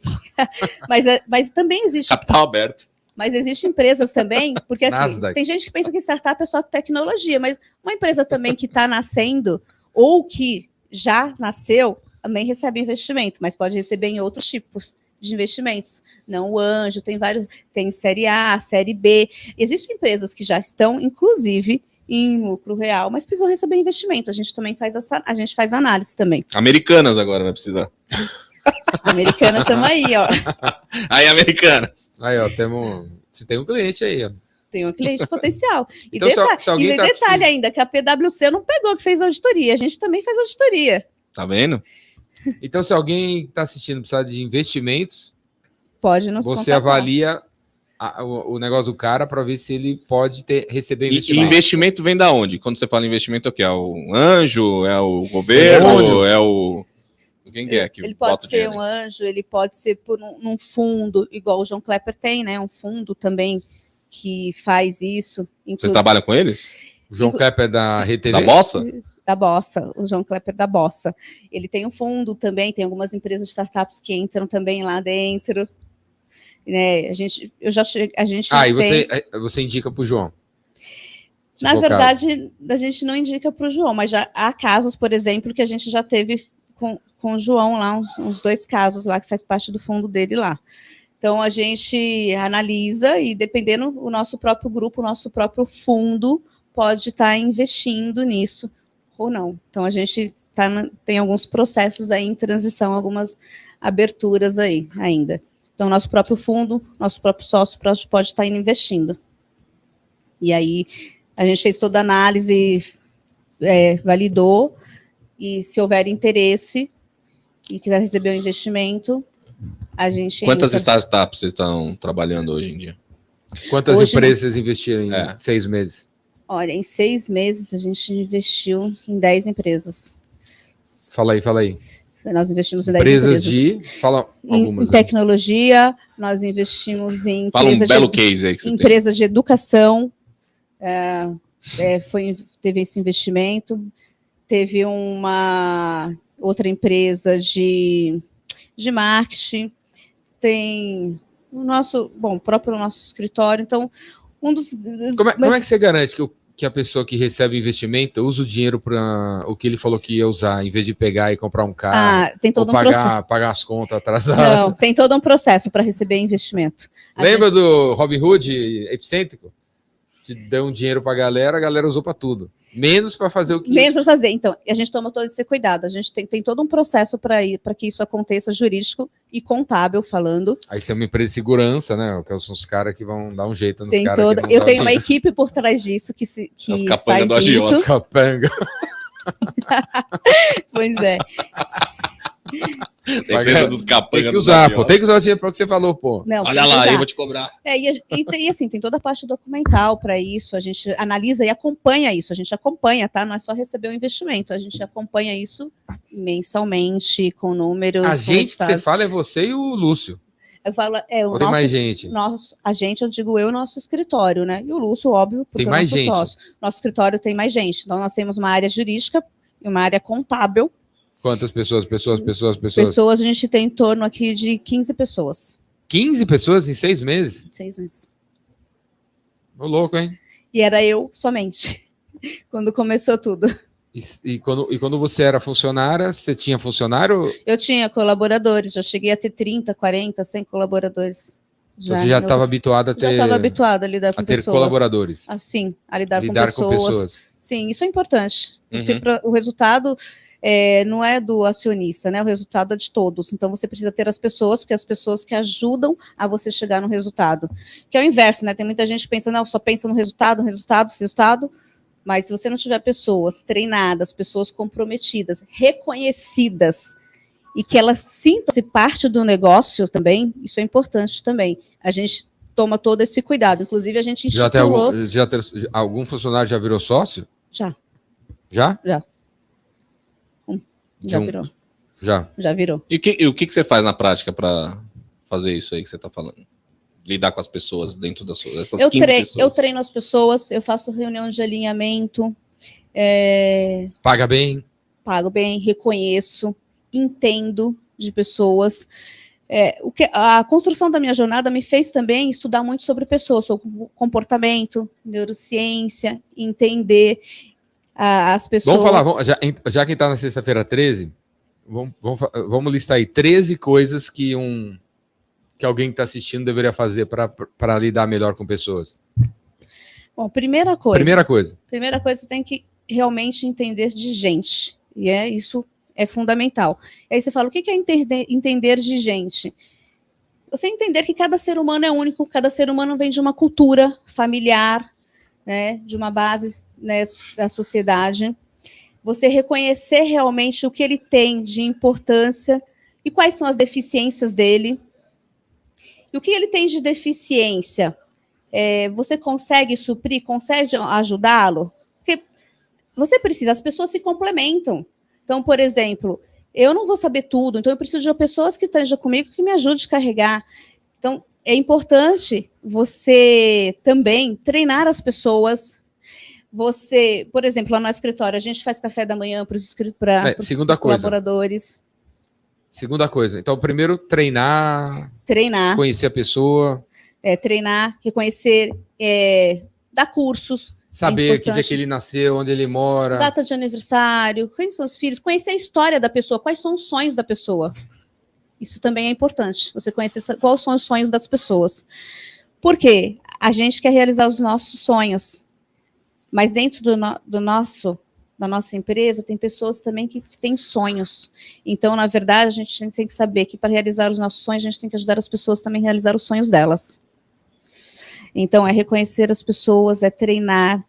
Mas também existe. Capital aberto. Mas existem empresas também, porque assim, Nasdaq. tem gente que pensa que startup é só tecnologia, mas uma empresa também que está nascendo ou que já nasceu também recebe investimento, mas pode receber em outros tipos de investimentos. Não o anjo, tem vários, tem série A, série B. Existem empresas que já estão, inclusive, em lucro real, mas precisam receber investimento. A gente também a gente faz análise também. Americanas agora vai precisar. Americanas estamos aí, ó. Aí, Americanas. Aí, ó, você tem um cliente aí, ó. Tem um cliente potencial. E Então, se alguém tá detalhe precisando- ainda, que a PwC não pegou, que fez auditoria. A gente também faz auditoria. Tá vendo? Então, se alguém está assistindo precisar de investimentos, Pode nos você contactar. avalia o negócio do cara para ver se ele pode receber E investimento. investimento vem da onde? Quando você fala investimento, é o quê? É o anjo? É o governo? Demônio. É o... Quem que é que Ele bota pode o ser dinheiro um aí? anjo, ele pode ser por num fundo, igual o João Klepper tem, né? Um fundo também que faz isso. Vocês trabalham com eles? O João Klepper da RTV. Da Bossa? Da Bossa, o João Klepper da Bossa. Ele tem um fundo também, tem algumas empresas de startups que entram também lá dentro. Né? A gente E você indica para o João. Se Na for o caso. verdade, a gente não indica para o João, mas já há casos, por exemplo, que a gente já teve com o João lá, uns 2 casos lá, que faz parte do fundo dele lá. Então, a gente analisa e, dependendo, o nosso próprio grupo, o nosso próprio fundo pode estar investindo nisso ou não. Então, a gente tem alguns processos aí em transição, algumas aberturas aí ainda. Então, nosso próprio fundo, nosso próprio sócio pode estar investindo. E aí, a gente fez toda a análise, validou, e se houver interesse, e que vai receber o investimento, a gente Quantas entra. startups vocês estão trabalhando hoje em dia? Quantas Hoje, empresas vocês investiram em É. 6 meses? Olha, em 6 meses a gente investiu em 10 empresas. Fala aí. Nós investimos em 10 Empresas empresas. Fala Em algumas. aí. tecnologia, nós investimos em Fala um empresas belo case aí que você tem. empresas de educação, teve esse investimento, teve uma outra empresa de marketing, tem o próprio nosso escritório. Então, um dos. Como é que você garante que a pessoa que recebe investimento usa o dinheiro para o que ele falou que ia usar, em vez de pegar e comprar um carro, Tem ou todo um processo. pagar as contas atrasadas? Não, tem todo um processo para receber investimento. Lembra do Robin Hood epicêntrico? Te deu um dinheiro para a galera usou para tudo. Menos para fazer o que. Menos para fazer. Então, a gente toma todo esse cuidado. A gente tem todo um processo para que isso aconteça, jurídico e contábil falando. Aí você tem uma empresa de segurança, né? Que são os caras que vão dar um jeito nos caras. Eu tenho uma equipe por trás disso que Os capangas faz do isso. agiota. Capanga. Pois é. Tem empresa dos capangas Tem que dos usar, agiota. pô. Tem que usar o dinheiro para o que você falou, pô. Não, Olha tem que lá, usar. eu vou te cobrar. E assim, tem toda a parte documental para isso, a gente analisa e acompanha isso, a gente acompanha, tá? Não é só receber o investimento, a gente acompanha isso mensalmente, com números. A com gente que você resultados. fala é você e o Lúcio. Eu falo, Ou tem mais gente? A gente, eu digo eu, nosso escritório, né? E o Lúcio, óbvio, porque Tem é o mais nosso gente? sócio. Nosso escritório tem mais gente. Então, nós temos uma área jurídica e uma área contábil. Quantas pessoas? Pessoas, a gente tem em torno aqui de 15 pessoas. 15 pessoas em 6 meses? 6 meses. Ô, louco, hein? E era eu somente, quando começou tudo. E quando você era funcionária, você tinha funcionário? Eu tinha colaboradores, já cheguei a ter 30, 40, 100 colaboradores. Você já estava habituada a ter, Já estava habituada a lidar com a ter pessoas. colaboradores? Sim, a lidar com com pessoas. Sim, isso é importante. Porque Uhum. o resultado não é do acionista, né? O resultado é de todos. Então você precisa ter as pessoas, porque as pessoas que ajudam a você chegar no resultado. Que é o inverso, né? Tem muita gente que pensa, não, só pensa no resultado. Mas se você não tiver pessoas treinadas, pessoas comprometidas, reconhecidas, e que elas sintam-se parte do negócio também, isso é importante também. A gente toma todo esse cuidado. Inclusive, a gente estipulou... Algum funcionário já virou sócio? Já. Já? Já virou. Já virou. E o que você faz na prática para fazer isso aí que você está falando? Lidar com as pessoas dentro dessas 15 pessoas. Eu treino as pessoas, eu faço reunião de alinhamento, Paga bem? pago bem, reconheço, entendo de pessoas. A construção da minha jornada me fez também estudar muito sobre pessoas, sobre comportamento, neurociência, entender as pessoas. Vamos falar, já que está na sexta-feira 13, vamos listar aí 13 coisas que alguém que está assistindo deveria fazer para lidar melhor com pessoas. Bom, primeira coisa, você tem que realmente entender de gente. E isso é fundamental. E aí você fala, o que é entender de gente? Você entender que cada ser humano é único, cada ser humano vem de uma cultura familiar, né, de uma base, né, da sociedade. Você reconhecer realmente o que ele tem de importância e quais são as deficiências dele. E o que ele tem de deficiência, você consegue suprir, consegue ajudá-lo? Porque você precisa, as pessoas se complementam. Então, por exemplo, eu não vou saber tudo, então eu preciso de pessoas que estejam comigo que me ajudem a carregar. Então, é importante você também treinar as pessoas. Você, por exemplo, lá no escritório, a gente faz café da manhã para os colaboradores. Segunda coisa. Então, primeiro, treinar. Conhecer a pessoa. Treinar, reconhecer, dar cursos. Saber que dia que ele nasceu, onde ele mora. Data de aniversário, quem são os filhos. Conhecer a história da pessoa, quais são os sonhos da pessoa. Isso também é importante, você conhecer quais são os sonhos das pessoas. Por quê? A gente quer realizar os nossos sonhos. Mas dentro da nossa empresa, tem pessoas também que têm sonhos. Então, na verdade, a gente tem que saber que para realizar os nossos sonhos, a gente tem que ajudar as pessoas também a realizar os sonhos delas. Então, é reconhecer as pessoas, é treinar,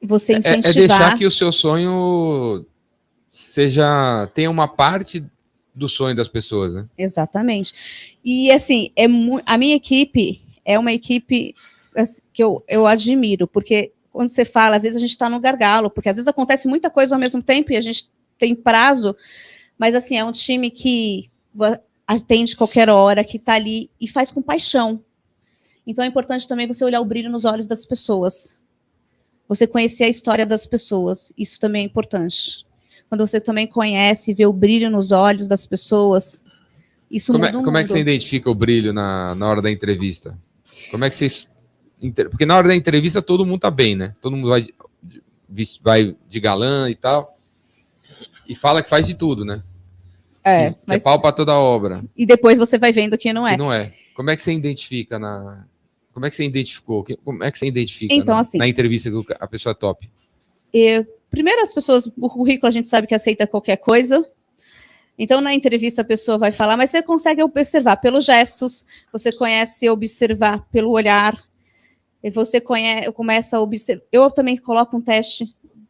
você incentivar. É deixar que o seu sonho você já tem uma parte do sonho das pessoas, né? Exatamente. E assim, a minha equipe é uma equipe assim, que eu admiro, porque quando você fala, às vezes a gente está no gargalo, porque às vezes acontece muita coisa ao mesmo tempo e a gente tem prazo, mas assim, é um time que atende qualquer hora, que está ali e faz com paixão. Então é importante também você olhar o brilho nos olhos das pessoas. Você conhecer a história das pessoas, isso também é importante. Quando você também conhece e vê o brilho nos olhos das pessoas, isso muda o mundo. Como é que você identifica o brilho na hora da entrevista? Como é que vocês... Porque na hora da entrevista todo mundo tá bem, né? Todo mundo vai de galã e tal. E fala que faz de tudo, né? Que é pau pra toda obra. E depois você vai vendo que não é. Que não é. Como é que você identifica Como é que você identificou? Como é que você identifica então, assim, na entrevista que a pessoa é top? Primeiro, as pessoas, o currículo a gente sabe que aceita qualquer coisa. Então, na entrevista, a pessoa vai falar, mas você consegue observar pelos gestos, você conhece observar pelo olhar, e você começa a observar. Eu também coloco um teste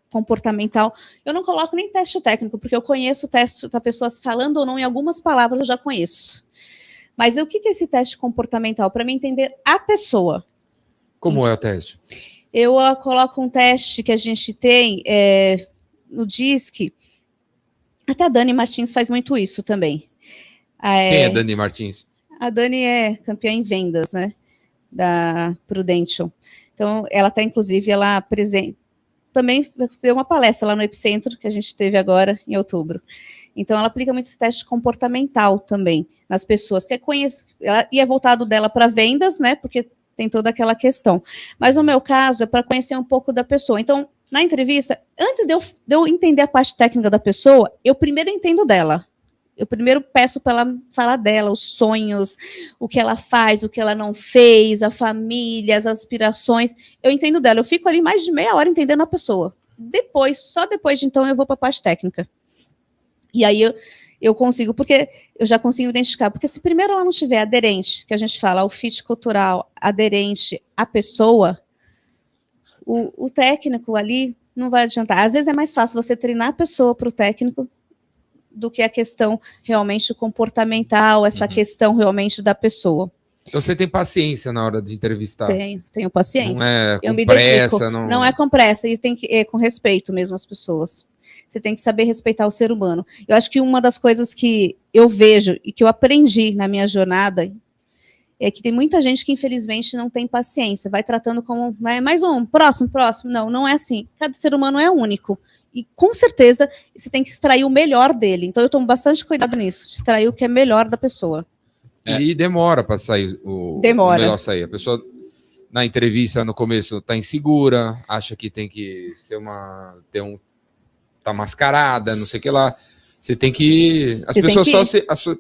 comportamental. Eu não coloco nem teste técnico, porque eu conheço o teste da pessoa falando ou não em algumas palavras, eu já conheço. Mas o que é esse teste comportamental? Para mim entender a pessoa. Como é o teste? Eu coloco um teste que a gente tem no DISC. Até a Dani Martins faz muito isso também. Quem é Dani Martins? A Dani é campeã em vendas, né? Da Prudential. Então, ela está, inclusive, ela presente. Também deu uma palestra lá no Epicentro, que a gente teve agora em outubro. Então, ela aplica muito esse teste comportamental também nas pessoas. E é voltado dela para vendas, né? Porque tem toda aquela questão. Mas no meu caso, é para conhecer um pouco da pessoa. Então, na entrevista, antes de eu entender a parte técnica da pessoa, eu primeiro entendo dela. Eu primeiro peço para ela falar dela, os sonhos, o que ela faz, o que ela não fez, a família, as aspirações. Eu entendo dela. Eu fico ali mais de meia hora entendendo a pessoa. Só depois de então, eu vou para a parte técnica. E aí eu consigo, porque eu já consigo identificar. Porque se primeiro ela não tiver aderente, que a gente fala, o fit cultural, aderente à pessoa, o técnico ali não vai adiantar. Às vezes é mais fácil você treinar a pessoa para o técnico do que a questão realmente comportamental, essa questão realmente da pessoa. Então você tem paciência na hora de entrevistar? Tenho paciência. Não é com eu me pressa? Dedico. Não é com pressa, e tem que com respeito mesmo as pessoas. Você tem que saber respeitar o ser humano. Eu acho que uma das coisas que eu vejo e que eu aprendi na minha jornada é que tem muita gente que, infelizmente, não tem paciência. Vai tratando como mais um, próximo. Não é assim. Cada ser humano é único. E, com certeza, você tem que extrair o melhor dele. Então, eu tomo bastante cuidado nisso, de extrair o que é melhor da pessoa. E demora para sair o melhor sair. A pessoa, na entrevista, no começo, está insegura, acha que tem que ser tá mascarada, não sei o que lá. Você tem que...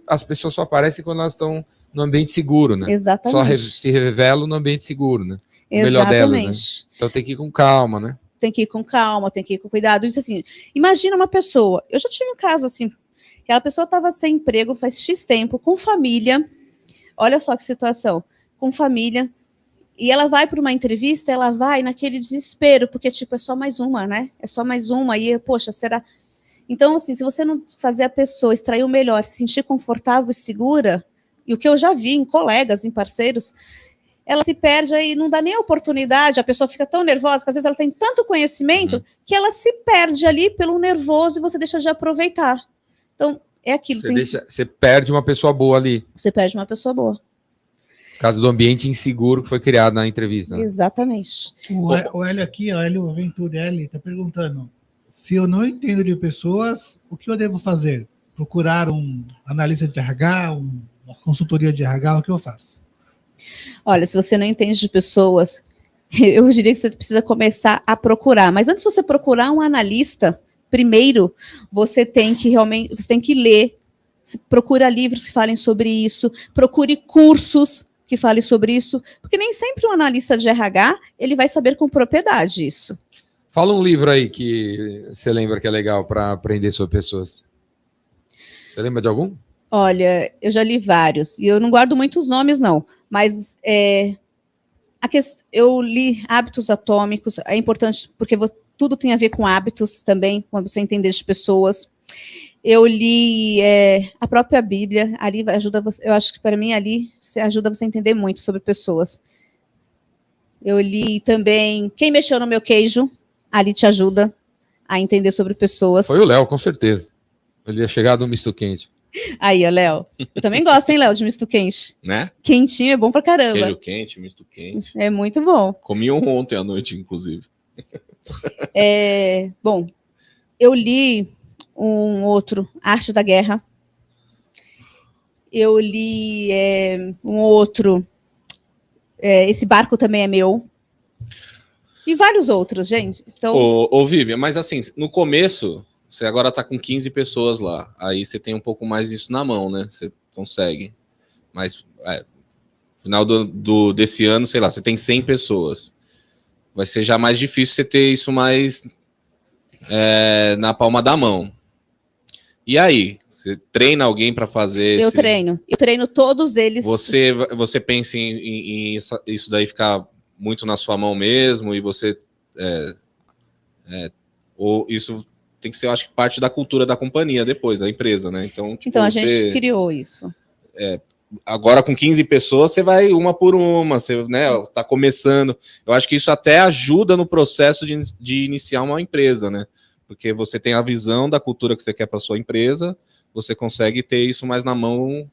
As pessoas só aparecem quando elas estão no ambiente seguro, né? Exatamente. Só se revelam no ambiente seguro, né? O Exatamente. melhor delas, né? Então tem que ir com calma, né? Tem que ir com calma, tem que ir com cuidado. Isso assim, imagina uma pessoa... Eu já tive um caso assim, que aquela pessoa estava sem emprego faz X tempo, com família. Olha só que situação. Com família. E ela vai para uma entrevista, ela vai naquele desespero, porque, tipo, é só mais uma, né? É só mais uma. E, poxa, será... Então, assim, se você não fazer a pessoa extrair o melhor, se sentir confortável e segura, e o que eu já vi em colegas, em parceiros, ela se perde aí, não dá nem a oportunidade, a pessoa fica tão nervosa, que às vezes ela tem tanto conhecimento, que ela se perde ali pelo nervoso e você deixa de aproveitar. Então, é aquilo. Você perde uma pessoa boa ali. Você perde uma pessoa boa. Por causa do ambiente inseguro que foi criado na entrevista. Né? Exatamente. O Hélio aqui, o Hélio Venturelli, está perguntando: se eu não entendo de pessoas, o que eu devo fazer? Procurar um analista de RH, uma consultoria de RH, o que eu faço? Olha, se você não entende de pessoas, eu diria que você precisa começar a procurar. Mas antes de você procurar um analista, primeiro você tem que ler. Procura livros que falem sobre isso, procure cursos que falem sobre isso, porque nem sempre um analista de RH ele vai saber com propriedade isso. Fala um livro aí que você lembra que é legal para aprender sobre pessoas. Você lembra de algum? Olha, eu já li vários, e eu não guardo muitos nomes, não, mas eu li Hábitos Atômicos, é importante porque tudo tem a ver com hábitos também, quando você entende de pessoas. Eu li a própria Bíblia, ali ajuda você, eu acho que para mim ali ajuda você a entender muito sobre pessoas. Eu li também Quem Mexeu no Meu Queijo, ali te ajuda a entender sobre pessoas. Foi o Léo, com certeza. Ele ia chegar do misto quente. Aí, ó, Léo. Eu também gosto, hein, Léo, de misto quente. Né? Quentinho é bom pra caramba. Queijo quente, misto quente. É muito bom. Comi um ontem à noite, inclusive. Bom, eu li um outro, Arte da Guerra. Eu li um outro, Esse Barco Também é Meu. E vários outros, gente. Então... Ô, Vivian, mas assim, no começo, você agora tá com 15 pessoas lá. Aí você tem um pouco mais disso na mão, né? Você consegue. Mas no final desse ano, sei lá, você tem 100 pessoas. Vai ser já mais difícil você ter isso mais na palma da mão. E aí? Você treina alguém para fazer? Eu treino todos eles. Você pensa em isso daí ficar muito na sua mão mesmo, e você ou isso tem que ser, eu acho que, parte da cultura da companhia depois, da empresa, né? Então, tipo, a gente criou isso. Agora com 15 pessoas, você vai uma por uma, você, né, tá começando. Eu acho que isso até ajuda no processo de iniciar uma empresa, né? Porque você tem a visão da cultura que você quer para sua empresa, você consegue ter isso mais na mão,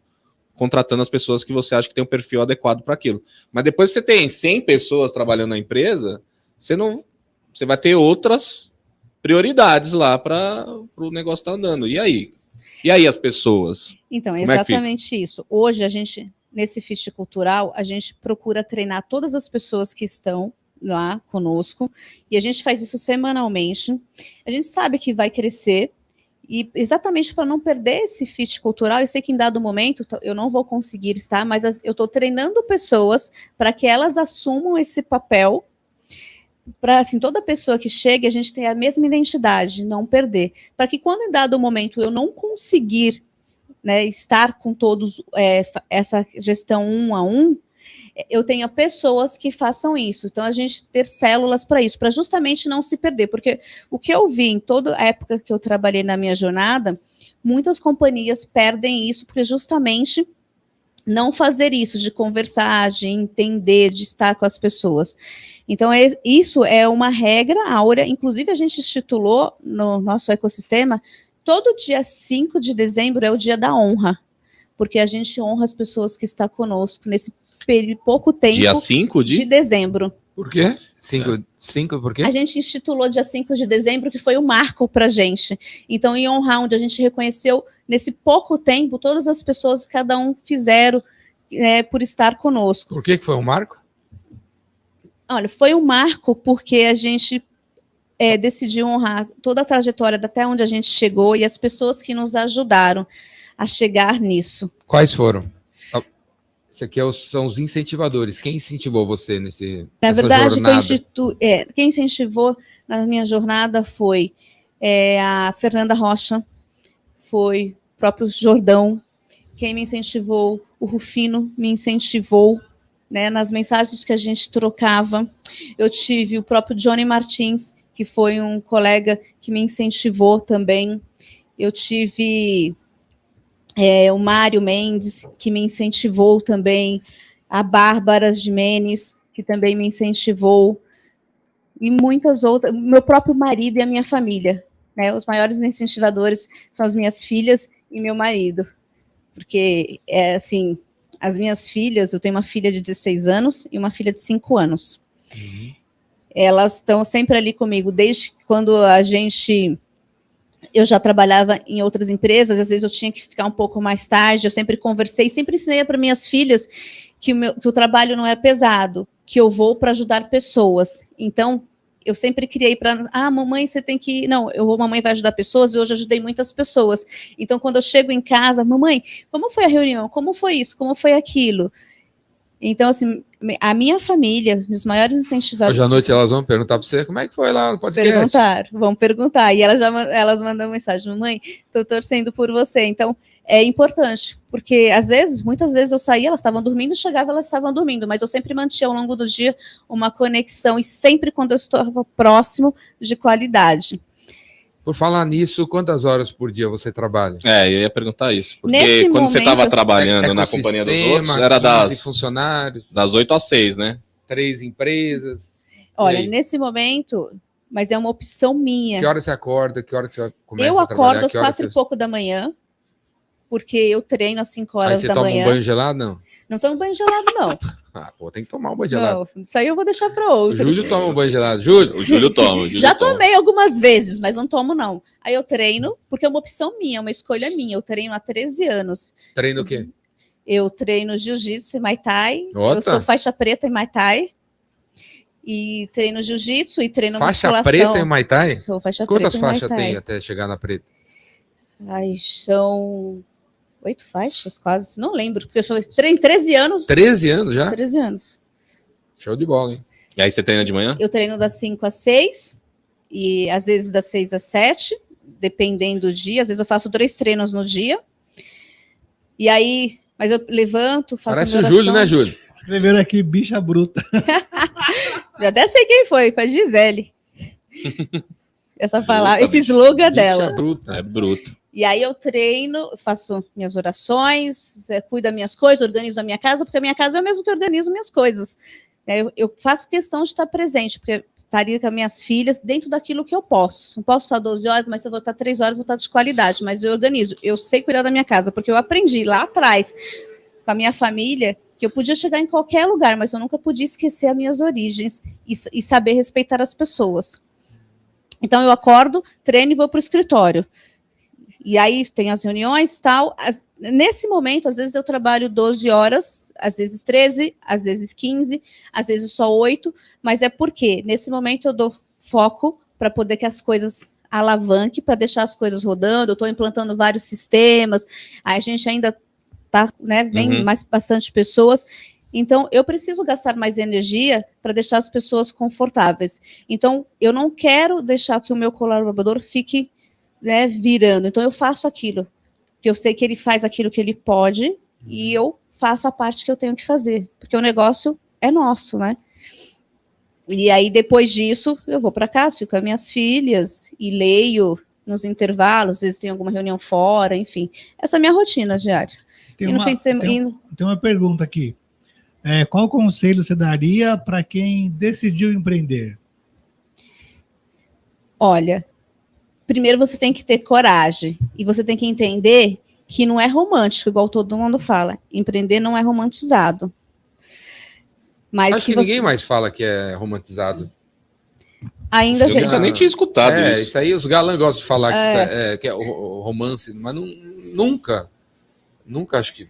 contratando as pessoas que você acha que tem um perfil adequado para aquilo. Mas depois que você tem 100 pessoas trabalhando na empresa, você vai ter outras prioridades lá para o negócio estar andando. E aí? E aí as pessoas? Então, é exatamente isso. Hoje, nesse Fit Cultural, a gente procura treinar todas as pessoas que estão lá conosco, e a gente faz isso semanalmente. A gente sabe que vai crescer, e exatamente para não perder esse fit cultural, eu sei que em dado momento eu não vou conseguir estar, mas eu estou treinando pessoas para que elas assumam esse papel, para assim, toda pessoa que chega, a gente tenha a mesma identidade, não perder. Para que quando em dado momento eu não conseguir, né, estar com todos essa gestão 1 a 1, eu tenho pessoas que façam isso. Então, a gente ter células para isso, para justamente não se perder. Porque o que eu vi em toda a época que eu trabalhei na minha jornada, muitas companhias perdem isso, porque justamente não fazer isso, de conversar, de entender, de estar com as pessoas. Então, isso é uma regra áurea. Inclusive, a gente estipulou no nosso ecossistema, todo dia 5 de dezembro é o dia da honra, porque a gente honra as pessoas que estão conosco nesse pouco tempo. Dia 5 de dezembro. Por quê? 5 por quê? A gente institulou dia 5 de dezembro, que foi um marco para a gente. Então, em honrar, onde a gente reconheceu, nesse pouco tempo, todas as pessoas que cada um fizeram por estar conosco. Por que foi um marco? Olha, foi um marco porque a gente decidiu honrar toda a trajetória até onde a gente chegou e as pessoas que nos ajudaram a chegar nisso. Quais foram? Isso aqui são os incentivadores. Quem incentivou você nessa jornada? Quem incentivou na minha jornada foi a Fernanda Rocha, foi o próprio Jordão. Quem me incentivou, o Rufino me incentivou, né, nas mensagens que a gente trocava. Eu tive o próprio Johnny Martins, que foi um colega que me incentivou também. Eu tive... o Mário Mendes, que me incentivou também, a Bárbara Jimenez, que também me incentivou, e muitas outras, meu próprio marido e a minha família, né? Os maiores incentivadores são as minhas filhas e meu marido, porque, assim, as minhas filhas, eu tenho uma filha de 16 anos e uma filha de 5 anos. Uhum. Elas estão sempre ali comigo, desde quando eu já trabalhava em outras empresas, às vezes eu tinha que ficar um pouco mais tarde, eu sempre conversei, sempre ensinei para minhas filhas que o trabalho não é pesado, que eu vou para ajudar pessoas. Então, eu sempre criei para, mamãe, você tem que... Não, mamãe vai ajudar pessoas, e hoje ajudei muitas pessoas. Então, quando eu chego em casa, mamãe, como foi a reunião? Como foi isso? Como foi aquilo? Então, assim, a minha família, os maiores incentivadores... Hoje à noite elas vão perguntar para você como é que foi lá no podcast. Vão perguntar. E elas mandam mensagem, mamãe, estou torcendo por você. Então, é importante, porque muitas vezes eu saía, elas estavam dormindo, chegava, elas estavam dormindo, mas eu sempre mantinha ao longo do dia uma conexão, e sempre quando eu estava próximo, de qualidade. Por falar nisso, quantas horas por dia você trabalha? Eu ia perguntar isso. Porque Nesse quando você momento, estava trabalhando na companhia dos outros, era 15 funcionários, das 8 às 6, né? 3 empresas. olha, aí? nesse momento, mas é uma opção minha. Que hora você acorda? Que hora que você começa Eu a trabalhar? acordo às Que hora 4 e pouco da manhã, porque eu treino às 5 Aí horas você da toma manhã. um banho gelado? Não. Não tomo banho gelado, não. Ah, pô, tem que tomar um banho gelado. Não, isso aí eu vou deixar para O outros. Júlio toma um banho gelado. Júlio? O Júlio toma. Já tomei algumas vezes, mas não tomo, não. Aí eu treino, porque é uma opção minha, é uma escolha minha. Eu treino há 13 anos. Treina o quê? Eu treino jiu-jitsu e Muay Thai. Ota. Eu sou faixa preta em Muay Thai. E treino jiu-jitsu e treino Faixa musculação. preta em Muay Thai? Sou faixa Quantas preta em Muay faixas Thai. tem até chegar na preta? Ai, são 8 faixas, quase. Não lembro, porque eu sou 13 anos. 13 anos já? 13 anos. Show de bola, hein? E aí você treina de manhã? Eu treino das 5 às 6 e às vezes das 6 às 7, dependendo do dia. Às vezes eu faço 3 treinos no dia. E aí, mas eu levanto, faço Parece minha o Júlio, né, oração. Júlio? Escreveram aqui, bicha bruta. Já até sei quem foi Gisele. Essa palavra, Bruta, esse bicha. slogan Bicha dela. bruta. É bruto. E aí eu treino, faço minhas orações, cuido das minhas coisas, organizo a minha casa, porque a minha casa é o mesmo que eu organizo minhas coisas. Eu faço questão de estar presente, porque estaria com as minhas filhas dentro daquilo que eu posso. Não posso estar 12 horas, mas se eu vou estar 3 horas, vou estar de qualidade. Mas eu organizo. Eu sei cuidar da minha casa, porque eu aprendi lá atrás, com a minha família, que eu podia chegar em qualquer lugar, mas eu nunca podia esquecer as minhas origens e saber respeitar as pessoas. Então eu acordo, treino e vou para o escritório. E aí tem as reuniões e tal. Nesse momento, às vezes eu trabalho 12 horas, às vezes 13, às vezes 15, às vezes só 8, mas é porque nesse momento eu dou foco para poder que as coisas alavanquem, para deixar as coisas rodando. Eu estou implantando vários sistemas, a gente ainda tá, né, vem bastante pessoas. Então, eu preciso gastar mais energia para deixar as pessoas confortáveis. Então, eu não quero deixar que o meu colaborador fique, né, virando. Então, eu faço aquilo, que eu sei que ele faz aquilo que ele pode, e eu faço a parte que eu tenho que fazer, porque o negócio é nosso, né? E aí, depois disso, eu vou para casa, fico com as minhas filhas e leio nos intervalos, às vezes tem alguma reunião fora, enfim. Essa é a minha rotina diária. Tem E no fim de semana... tem uma pergunta aqui. Qual conselho você daria para quem decidiu empreender? Olha, primeiro você tem que ter coragem e você tem que entender que não é romântico, igual todo mundo fala. Empreender não é romantizado. Mas Acho que ninguém mais fala que é romantizado. Ainda Eu tem. nunca nem tinha escutado isso. Isso aí os galãs gostam de falar que é o romance, mas nunca acho que...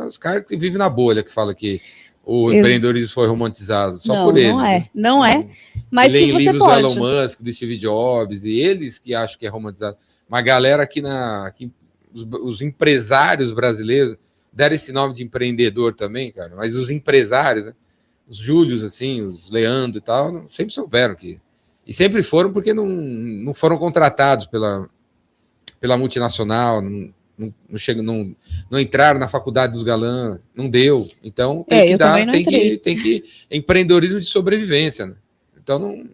os caras que vivem na bolha que falam que o empreendedorismo foi romantizado, só por eles. Não é. Mas que você livros pode. do Elon Musk, do Steve Jobs, e eles que acham que é romantizado. Uma galera aqui os empresários brasileiros deram esse nome de empreendedor também, cara, mas os empresários, né? Os Júlios, assim, os Leandro e tal, sempre souberam que... E sempre foram porque não foram contratados pela multinacional, não entraram na faculdade dos galãs, não deu. Então tem que empreendedorismo de sobrevivência, né? Então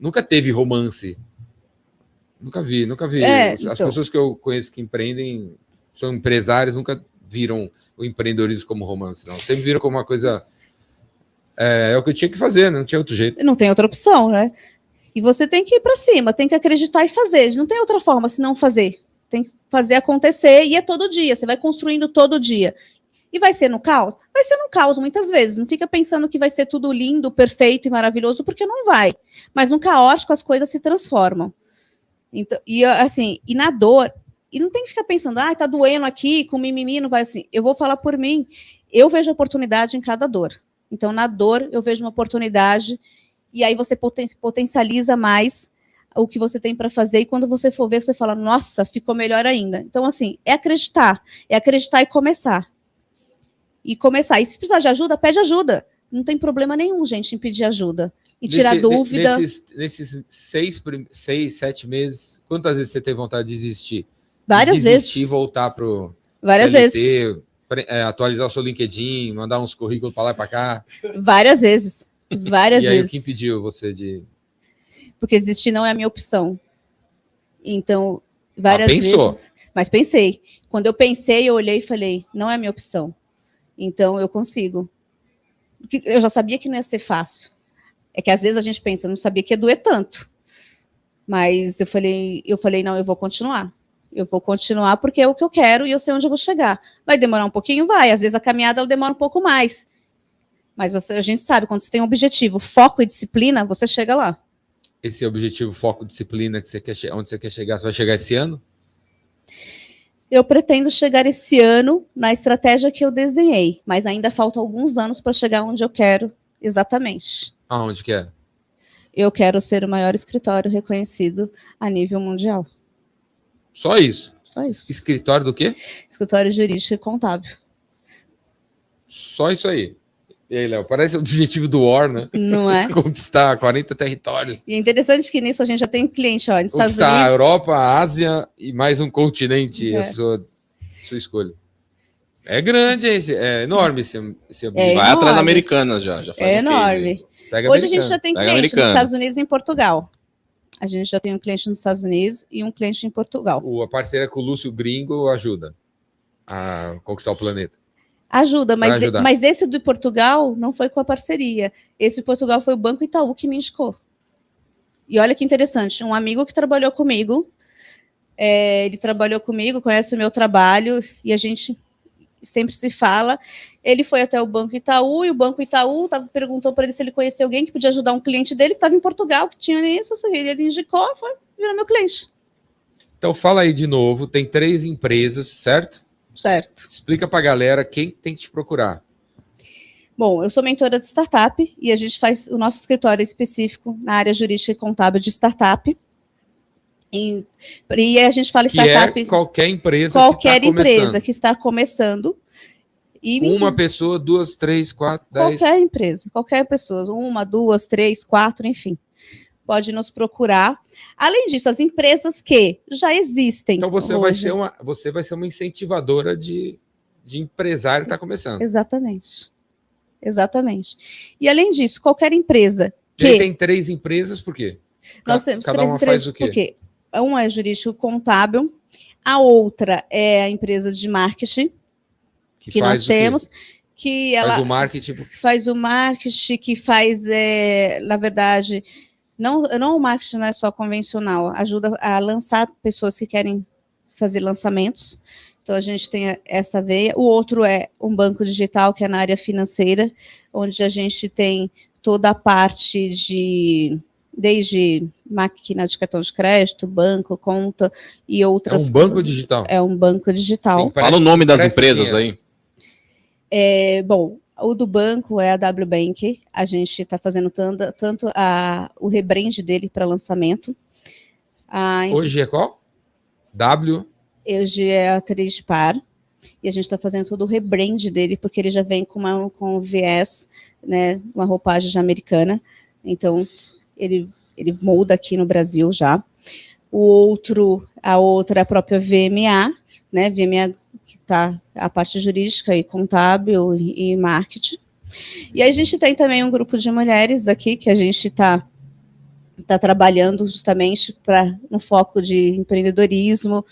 nunca teve romance. Nunca vi. As pessoas que eu conheço que empreendem, são empresários, nunca viram o empreendedorismo como romance, não. Sempre viram como uma coisa... É o que eu tinha que fazer, não tinha outro jeito. Não tem outra opção, né? E você tem que ir para cima, tem que acreditar e fazer. Não tem outra forma se não fazer. Tem que fazer acontecer e é todo dia. Você vai construindo todo dia. E vai ser no caos? Vai ser no caos muitas vezes. Não fica pensando que vai ser tudo lindo, perfeito e maravilhoso, porque não vai. Mas no caótico as coisas se transformam. Então, e na dor, e não tem que ficar pensando, tá doendo aqui, com mimimi, não vai assim. Eu vou falar por mim. Eu vejo oportunidade em cada dor. Então, na dor, eu vejo uma oportunidade e aí você potencializa mais o que você tem para fazer e quando você for ver, você fala, nossa, ficou melhor ainda. Então, assim, é acreditar e começar. E se precisar de ajuda, pede ajuda. Não tem problema nenhum, gente, em pedir ajuda. E tirar dúvida. Nesses 6, 7 meses, quantas vezes você teve vontade de desistir? Várias vezes. E voltar pro Várias CLT, vezes. Atualizar o seu LinkedIn, mandar uns currículos para lá e para cá. Várias vezes. E aí, o que impediu você de... Porque desistir não é a minha opção. Então, várias pensou. vezes... Mas pensei. Quando eu pensei, eu olhei e falei, não é a minha opção. Então, eu consigo. Porque eu já sabia que não ia ser fácil. É que às vezes a gente pensa, eu não sabia que ia doer tanto. Mas eu falei, não, eu vou continuar. Eu vou continuar porque é o que eu quero e eu sei onde eu vou chegar. Vai demorar um pouquinho? Vai. Às vezes a caminhada ela demora um pouco mais. Mas a gente sabe, quando você tem um objetivo, foco e disciplina, você chega lá. Esse objetivo, foco, disciplina, que você quer onde você quer chegar, você vai chegar esse ano? Eu pretendo chegar esse ano na estratégia que eu desenhei, mas ainda faltam alguns anos para chegar onde eu quero exatamente. Aonde que é? Eu quero ser o maior escritório reconhecido a nível mundial. Só isso? Só isso. Escritório do quê? Escritório jurídico e contábil. Só isso aí. E aí, Léo, parece o objetivo do War, né? Não é? Conquistar 40 territórios. E é interessante que nisso a gente já tem cliente, ó, nos Estados Conquistar Unidos. a Europa, a Ásia e mais um continente, É. a sua escolha. É grande, hein? É enorme esse objetivo. É Vai atrás enorme. da Americanas já. Já faz É um case enorme. aí. Pega Hoje a gente americano. já tem Pega cliente nos americanos. Estados Unidos e em Portugal. A gente já tem um cliente nos Estados Unidos e um cliente em Portugal. A parceira com o Lúcio Gringo ajuda a conquistar o planeta. Ajuda, Vai ajudar. mas esse do Portugal não foi com a parceria. Esse de Portugal foi o Banco Itaú que me indicou. E olha que interessante, um amigo que trabalhou comigo, ele trabalhou comigo, conhece o meu trabalho, e a gente sempre se fala. Ele foi até o Banco Itaú, e o Banco Itaú perguntou para ele se ele conhecia alguém que podia ajudar um cliente dele que estava em Portugal, que tinha isso, ele indicou, virou meu cliente. Então fala aí de novo, tem 3 empresas, certo? Certo. Explica pra galera quem tem que te procurar. Bom, eu sou mentora de startup e a gente faz o nosso escritório específico na área jurídica e contábil de startup. E a gente fala Que startup... é qualquer empresa Qualquer que tá empresa começando. que está começando. E Uma pessoa, 2, 3, 4, 10. qualquer empresa, qualquer pessoa, 1, 2, 3, 4, enfim. Pode nos procurar. Além disso, as empresas que já existem. Então você hoje. vai ser uma incentivadora de empresário que está começando. Exatamente. Exatamente. E além disso, qualquer empresa que... Ele tem 3 empresas, por quê? Nós temos Cada 3 uma empresas, faz o quê? porque uma é jurídico contábil, a outra é a empresa de marketing que faz nós o quê? temos, que ela Faz o marketing. faz o marketing, que faz, na verdade, não o marketing não é só convencional, ajuda a lançar pessoas que querem fazer lançamentos. Então, a gente tem essa veia. O outro é um banco digital, que é na área financeira, onde a gente tem toda a parte desde máquina de cartão de crédito, banco, conta e outras É um banco coisas. digital. É um banco digital. Sim, Fala o nome das parece empresas dinheiro. aí. Bom, o do banco é a W Bank. A gente está fazendo tanto o rebrand dele para lançamento. Hoje é qual? W. Hoje é a Trispar. E a gente está fazendo todo o rebrand dele, porque ele já vem com um viés, né, uma roupagem já americana. Então, ele molda aqui no Brasil já. A outra é a própria VMA, né? VMA que está a parte jurídica e contábil e marketing. E aí a gente tem também um grupo de mulheres aqui que a gente está trabalhando justamente no foco de empreendedorismo,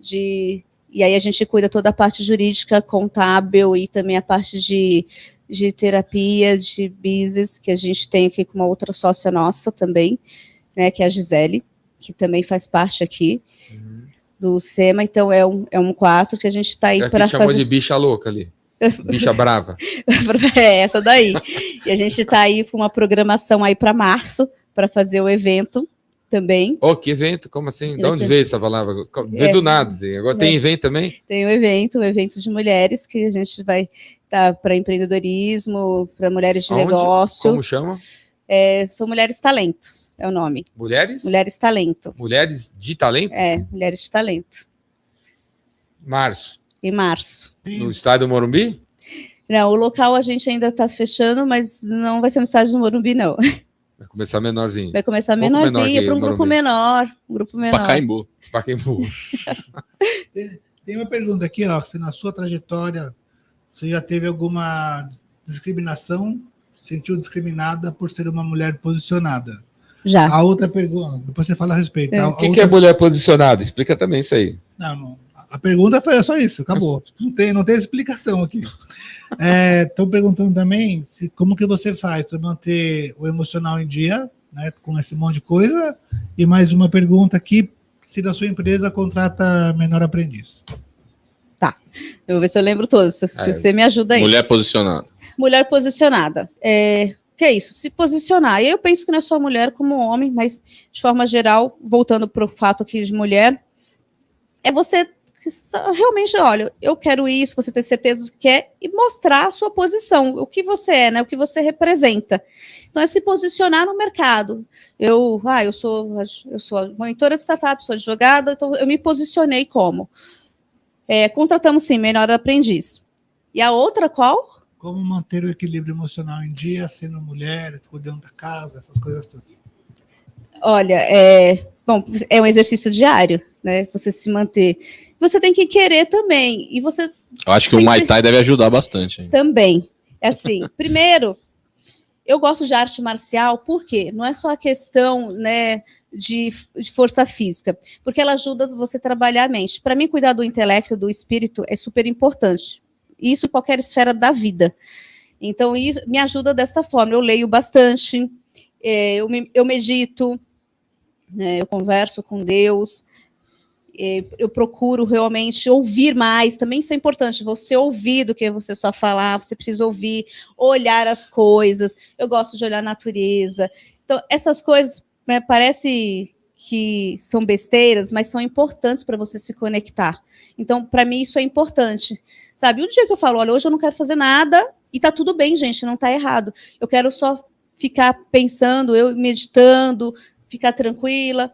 e aí a gente cuida toda a parte jurídica, contábil e também a parte de terapia, de business, que a gente tem aqui com uma outra sócia nossa também, né, que é a Gisele, que também faz parte aqui do SEMA. Então é um 4 que a gente está aí para chamou fazer... de bicha louca ali. Bicha brava. É essa daí. E a gente está aí com uma programação aí para março, para fazer o evento também. Oh, que evento? Como assim? De onde veio essa palavra? Veio do nada. Assim. Agora tem evento também? Tem um evento de mulheres que a gente vai estar para empreendedorismo, para mulheres de negócio. Como chama? São Mulheres Talentos, é o nome. Mulheres? Mulheres Talento. Mulheres de talento? Mulheres de Talento. Março. Em março. No estádio do Morumbi? Não, o local a gente ainda está fechando, mas não vai ser no estádio do Morumbi, não. Vai começar menorzinho. Vai começar menor menorzinho, para um grupo menor. Um grupo menor. Pacaembu. Tem uma pergunta aqui, ó, se na sua trajetória você já teve alguma discriminação, sentiu discriminada por ser uma mulher posicionada? Já. A outra pergunta, depois você fala a respeito. É. A O que outra- é mulher posicionada? Explica também isso aí. Não. A pergunta foi só isso, acabou. Não tem explicação aqui. Estão perguntando também como que você faz para manter o emocional em dia, né, com esse monte de coisa. E mais uma pergunta aqui, se da sua empresa contrata menor aprendiz. Eu vou ver se eu lembro todos. Se você me ajuda aí. Mulher posicionada. Mulher posicionada. Que é isso? Se posicionar. E eu penso que não é só mulher como homem, mas de forma geral, voltando para o fato aqui de mulher, é você realmente, olha, eu quero isso, você ter certeza do que quer e mostrar a sua posição, o que você é, né? O que você representa. Então, é se posicionar no mercado. Eu sou monitora de startup, sou advogada, então eu me posicionei como. Contratamos, sim, menor aprendiz. E a outra qual? Como manter o equilíbrio emocional em dia, sendo mulher, cuidando da casa, essas coisas todas. Olha, é um exercício diário, né? Você se manter. Você tem que querer também. E você Eu acho que o Muay Thai deve ajudar bastante. Hein? também. É assim, primeiro, eu gosto de arte marcial, por quê? Não é só a questão, né, de força física, porque ela ajuda você a trabalhar a mente. Para mim, cuidar do intelecto, do espírito, é super importante. Isso em qualquer esfera da vida. Então, isso me ajuda dessa forma. Eu leio bastante, eu medito, né, eu converso com Deus, eu procuro realmente ouvir mais. Também isso é importante, você ouvir do que você só falar, você precisa ouvir, olhar as coisas. Eu gosto de olhar a natureza. Então, essas coisas, né, parece que são besteiras, mas são importantes para você se conectar. Então, para mim, isso é importante. Sabe, um dia que eu falo, olha, hoje eu não quero fazer nada, e tá tudo bem, gente, não tá errado. Eu quero só ficar pensando, eu meditando, ficar tranquila.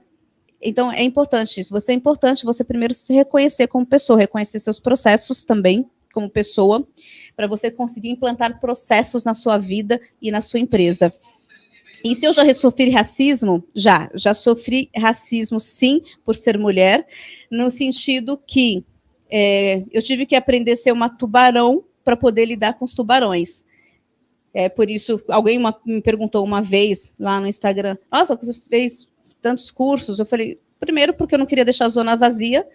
Então, é importante isso. Você é importante você primeiro se reconhecer como pessoa, reconhecer seus processos também como pessoa, para você conseguir implantar processos na sua vida e na sua empresa. E se eu já sofri racismo? Já sofri racismo, sim, por ser mulher, no sentido que eu tive que aprender a ser uma tubarão para poder lidar com os tubarões. Por isso, alguém me perguntou uma vez lá no Instagram, nossa, você fez tantos cursos? Eu falei, primeiro porque eu não queria deixar a zona vazia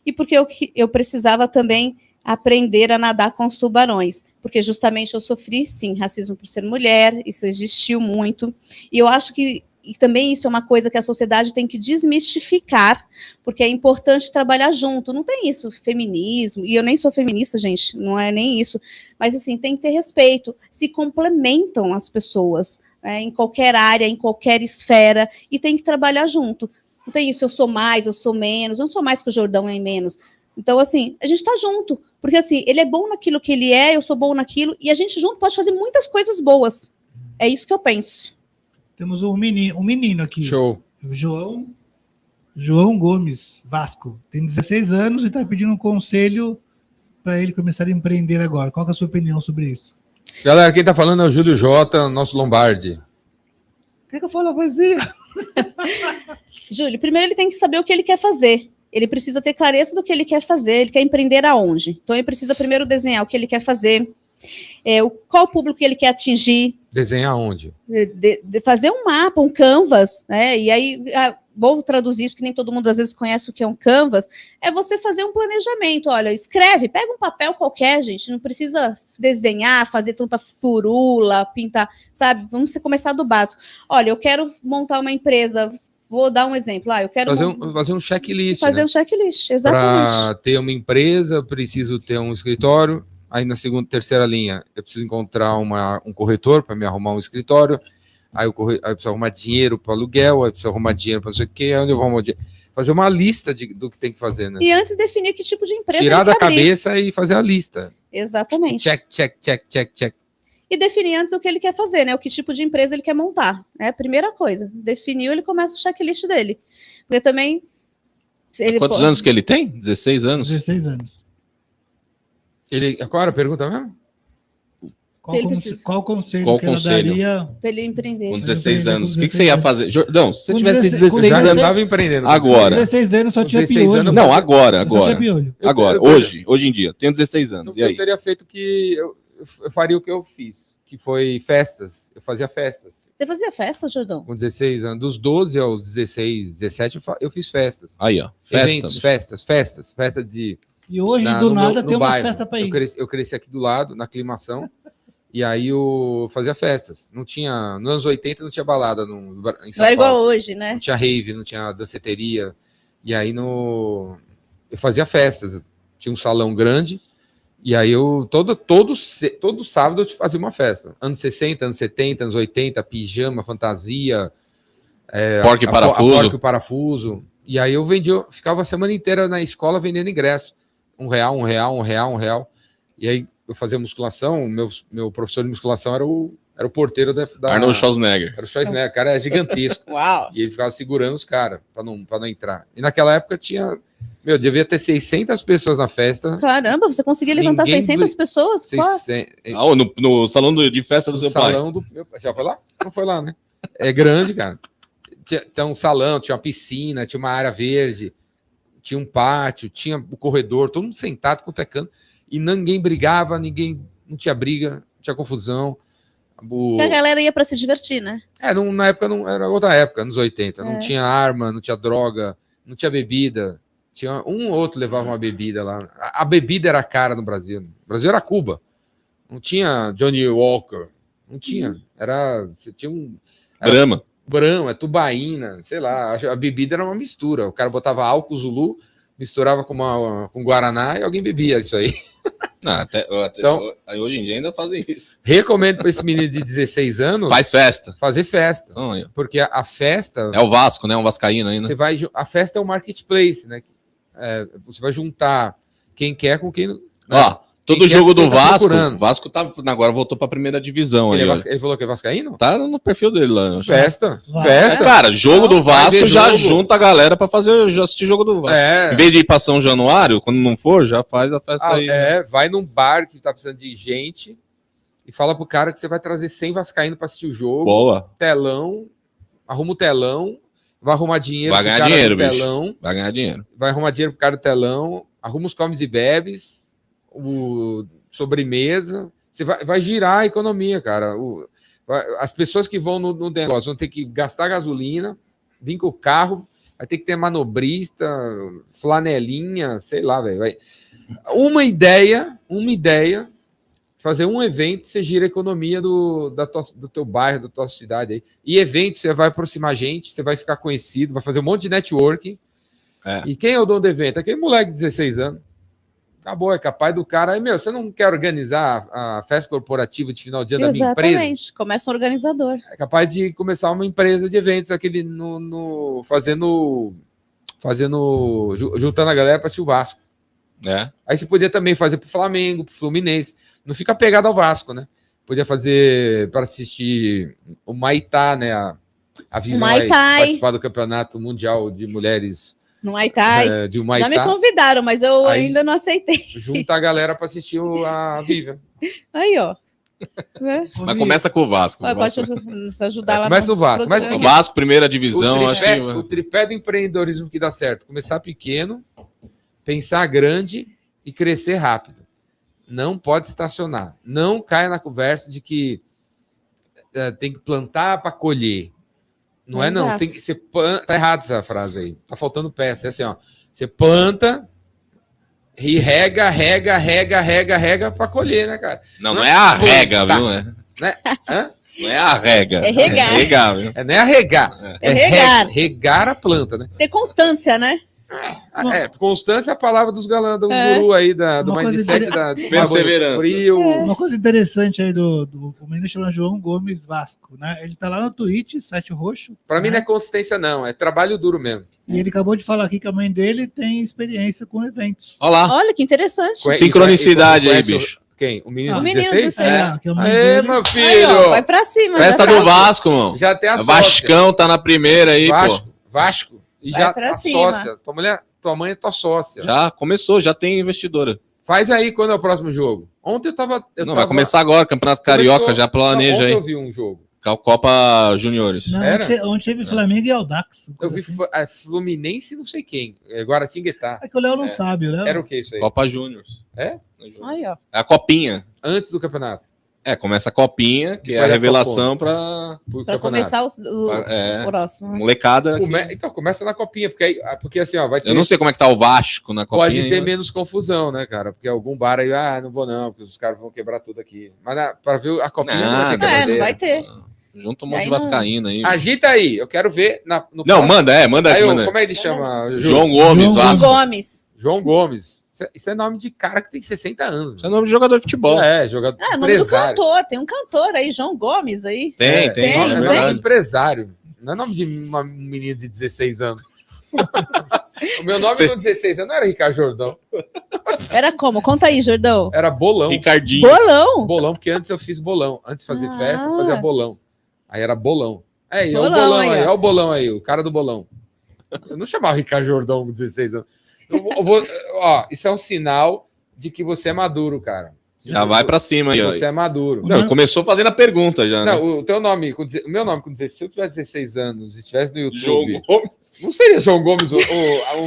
e porque eu precisava também aprender a nadar com os tubarões, porque justamente eu sofri, sim, racismo por ser mulher, isso existiu muito, e eu acho que também isso é uma coisa que a sociedade tem que desmistificar, porque é importante trabalhar junto, não tem isso, feminismo, e eu nem sou feminista, gente, não é nem isso, mas assim, tem que ter respeito, se complementam as pessoas, né, em qualquer área, em qualquer esfera, e tem que trabalhar junto, não tem isso, eu sou mais, eu sou menos, eu não sou mais que o Jordão nem menos. Então, assim, a gente tá junto, porque assim, ele é bom naquilo que ele é, eu sou bom naquilo, e a gente junto pode fazer muitas coisas boas. É isso que eu penso. Temos um menino aqui. Show. João Gomes, Vasco. Tem 16 anos e está pedindo um conselho para ele começar a empreender agora. Qual que é a sua opinião sobre isso? Galera, quem tá falando é o Júlio Jota, nosso Lombardi. Quer que eu fale a poesia? Júlio, primeiro ele tem que saber o que ele quer fazer. Ele precisa ter clareza do que ele quer fazer, ele quer empreender aonde. Então ele precisa primeiro desenhar o que ele quer fazer, qual o público que ele quer atingir. Desenhar onde? De fazer um mapa, um canvas, né? E aí, vou traduzir isso, que nem todo mundo às vezes conhece o que é um canvas, é você fazer um planejamento. Olha, escreve, pega um papel qualquer, gente, não precisa desenhar, fazer tanta furula, pintar, sabe? Vamos começar do básico. Olha, eu quero montar uma empresa. Vou dar um exemplo. Eu quero fazer um checklist. Fazer, né? Um checklist, exatamente. Para ter uma empresa, eu preciso ter um escritório. Aí na terceira linha, eu preciso encontrar um corretor para me arrumar um escritório. Aí eu preciso arrumar dinheiro para aluguel, aí eu preciso arrumar dinheiro para não sei o quê. Aí onde eu vou arrumar dinheiro? Fazer uma lista do que tem que fazer, né? E antes definir que tipo de empresa tirar da quer abrir. Cabeça e fazer a lista. Exatamente. Check. E definir antes o que ele quer fazer, né? O que tipo de empresa ele quer montar. É a primeira coisa. Definiu, ele começa o checklist dele. Porque também... Quantos anos que ele tem? 16 anos? 16 anos. Qual era a pergunta mesmo? Qual conselho que ela daria para ele empreender? Com 16 anos. O que você ia fazer? Jordão, se você tivesse 16 anos... Já estava empreendendo. Agora. 16 anos só tinha piolho. Não, agora. Agora, hoje em dia. Tenho 16 anos. E aí? Eu teria feito eu faria o que eu fiz. que foi festas. Eu fazia festas. Você fazia festa, Jordão? Com 16 anos. Dos 12 aos 16, 17, eu fiz festas. Aí, ó. Eventos, festas. Festa de... E hoje, no do nada, no tem uma bairro. festa para ir. Eu cresci aqui do lado, na aclimação, e aí eu fazia festas. Não tinha... Nos anos 80 não tinha balada em São Não era Paulo. igual hoje, né? Não tinha rave, não tinha danceteria. E aí eu fazia festas. Tinha um salão grande, e aí eu todo sábado eu fazia uma festa. Anos 60, anos 70, anos 80, pijama, fantasia, Porco e parafuso. Porco e parafuso. E aí eu ficava a semana inteira na escola vendendo ingresso. R$1. E aí eu fazia musculação, meu professor de musculação era o porteiro da Arnold Schwarzenegger. Era o Schwarzenegger, o cara é gigantesco. Uau! E ele ficava segurando os caras pra não entrar. E naquela época devia ter 600 pessoas na festa. Caramba, você conseguia levantar Ninguém 600 pessoas? Quase. 600, No salão de festa do seu pai. salão do meu pai. Já foi lá? Não foi lá, né? É grande, cara. Tinha um salão, tinha uma piscina, tinha uma área verde, tinha um pátio, tinha o corredor, todo mundo sentado, cotecando. E ninguém brigava, não tinha briga, não tinha confusão. Porque a galera ia pra se divertir, né? Na época não era outra época, nos 80. Não É. tinha arma, não tinha droga, não tinha bebida. Tinha um ou outro levava uma bebida lá. A bebida era cara no Brasil. O Brasil era Cuba. Não tinha Johnny Walker. Não tinha. Você tinha Brahma. Brahma, tubaína, sei lá. A bebida era uma mistura. O cara botava álcool Zulu, misturava com Guaraná e alguém bebia isso aí. Então, hoje em dia ainda fazem isso. Recomendo para esse menino de 16 anos Faz festa. fazer festa. Então, aí, ó. Porque a festa... É o Vasco, né? Um vascaíno aí, né? A festa é um marketplace, né? Você vai juntar quem quer com quem... Né? Ó, todo Quem jogo quer, do quem tá Vasco, procurando. o Vasco agora voltou pra primeira divisão aí. ó. Ele falou que é vascaíno? Tá no perfil dele lá. eu acho. Festa. Vai. Festa. Cara, jogo do Vai Vasco ver já jogo. junta a galera pra assistir jogo do Vasco. Em vez de ir pra São Januário, quando não for, já faz a festa aí. Vai num bar que tá precisando de gente e fala pro cara que você vai trazer 100 vascaíno pra assistir o jogo. Boa. Telão, arruma o telão, vai arrumar dinheiro Vai pro ganhar cara dinheiro, do bicho. telão, Vai ganhar dinheiro. vai arrumar dinheiro pro cara do telão, arruma os comes e bebes, sobremesa, você vai girar a economia, cara. As pessoas que vão no negócio vão ter que gastar gasolina, vir com o carro, vai ter que ter manobrista, flanelinha, sei lá, velho. Uma ideia, fazer um evento, você gira a economia do teu bairro, da tua cidade aí. E evento, você vai aproximar gente, você vai ficar conhecido, vai fazer um monte de networking. E quem é o dono do evento? Aquele moleque de 16 anos. Acabou, é capaz do cara. Aí, você não quer organizar a festa corporativa de final de ano da minha empresa? Exatamente. Começa um organizador. É capaz de começar uma empresa de eventos, juntando a galera para assistir o Vasco. Aí você podia também fazer para o Flamengo, para o Fluminense. Não fica pegado ao Vasco, né? Podia fazer para assistir o Maitá, né? A Vivian vai participar do Campeonato Mundial de Mulheres No Muay Thai. de Muay Já Thai. me convidaram, mas eu Aí- ainda não aceitei. Junta a galera para assistir a Vivian. Aí, ó. Mas começa com o Vasco. Pode Vasco. nos ajudar lá. Começa no Vasco. programa. Mas O Vasco, primeira divisão, acho que. O tripé do empreendedorismo que dá certo. Começar pequeno, pensar grande e crescer rápido. Não pode estacionar. Não caia na conversa de que tem que plantar para colher. Não é, não. Exato. Você tá errado essa frase aí. Tá faltando peça. É assim, ó. Você planta e rega para colher, né, cara? Não é a rega, Tá. viu? Hã? Não é a rega. É regar. É regar, viu? Não é regar. É regar. Regar a planta, né? Ter constância, né? Constância é a palavra dos galãs do É. guru aí, do Uma coisa mindset da Perseverança. frio. Uma coisa interessante aí o menino chama João Gomes Vasco, né? Ele tá lá no Twitch, site roxo. Pra mim né? não é consistência, não. É trabalho duro mesmo. E ele acabou de falar aqui que a mãe dele tem experiência com eventos. Olha lá. Olha que interessante. Sincronicidade aí, Conhece bicho. Quem? O menino Ah, de o menino 16? 16. É, que a mãe Aê, dele... meu Aí, ó, filho! vai pra cima. Festa já do tá- Vasco, mano. Já tem a sócia. Vascão tá na primeira aí, pô. Vasco. E Vai já pra a cima. sócia. Tua mãe é tua sócia. Já começou, já tem investidora. Faz aí quando é o próximo jogo. Ontem eu tava... Vai começar agora, Campeonato Carioca, já planeja ontem aí. eu vi um jogo. Copa Juniores. Não, Era? onde teve Flamengo e Audax. Eu vi assim. Fluminense não sei quem. Guaratinguetá. É que o Léo não sabe, o Léo... Era o que isso aí? Copa Juniors. É? Aí, ó. É a copinha. Antes do campeonato. Começa a copinha, que é a Depois da revelação para Para começar o próximo. né? molecada. Então, começa na copinha, porque assim, ó, vai ter... Eu não sei como é que tá o Vasco na copinha. Pode ter mas- menos confusão, né, cara? Porque algum bar aí, não vou não, porque os caras vão quebrar tudo aqui. Mas para ver a copinha não vai ter Nada. Não vai quebradeira. ter. Junta um E monte aí de não- vascaína aí. Agita aí, eu quero ver no Não, próximo- manda Aí, manda. como é que ele chama? Ju? João Gomes, João Vasco. Gomes. João Gomes. Isso é nome de cara que tem 60 anos. Isso é nome de jogador de futebol. Jogador Ah, o nome do empresário. cantor. Tem um cantor aí, João Gomes aí. Tem, tem, nome, é nome de verdade. empresário. Não é nome de um menino de 16 anos. O meu nome com 16 anos não era Ricardo Jordão. Era como? Conta aí, Jordão. Era Bolão. Ricardinho. Bolão. Bolão, porque antes eu fiz bolão. Antes de fazer Ah. festa, eu fazia bolão. Aí era bolão. Aí, olha o Bolão bolão aí, aí, ó. olha o bolão aí, o cara do bolão. Eu não chamava Ricardo Jordão com 16 anos. Ó, isso é um sinal de que você é maduro, cara. Já vai pra cima aí. ó. Você é maduro. Não, começou fazendo a pergunta já, né? Não, o teu nome, o meu nome com 16, se eu tivesse 16 anos e estivesse no João YouTube, Gomes. não seria João Gomes, o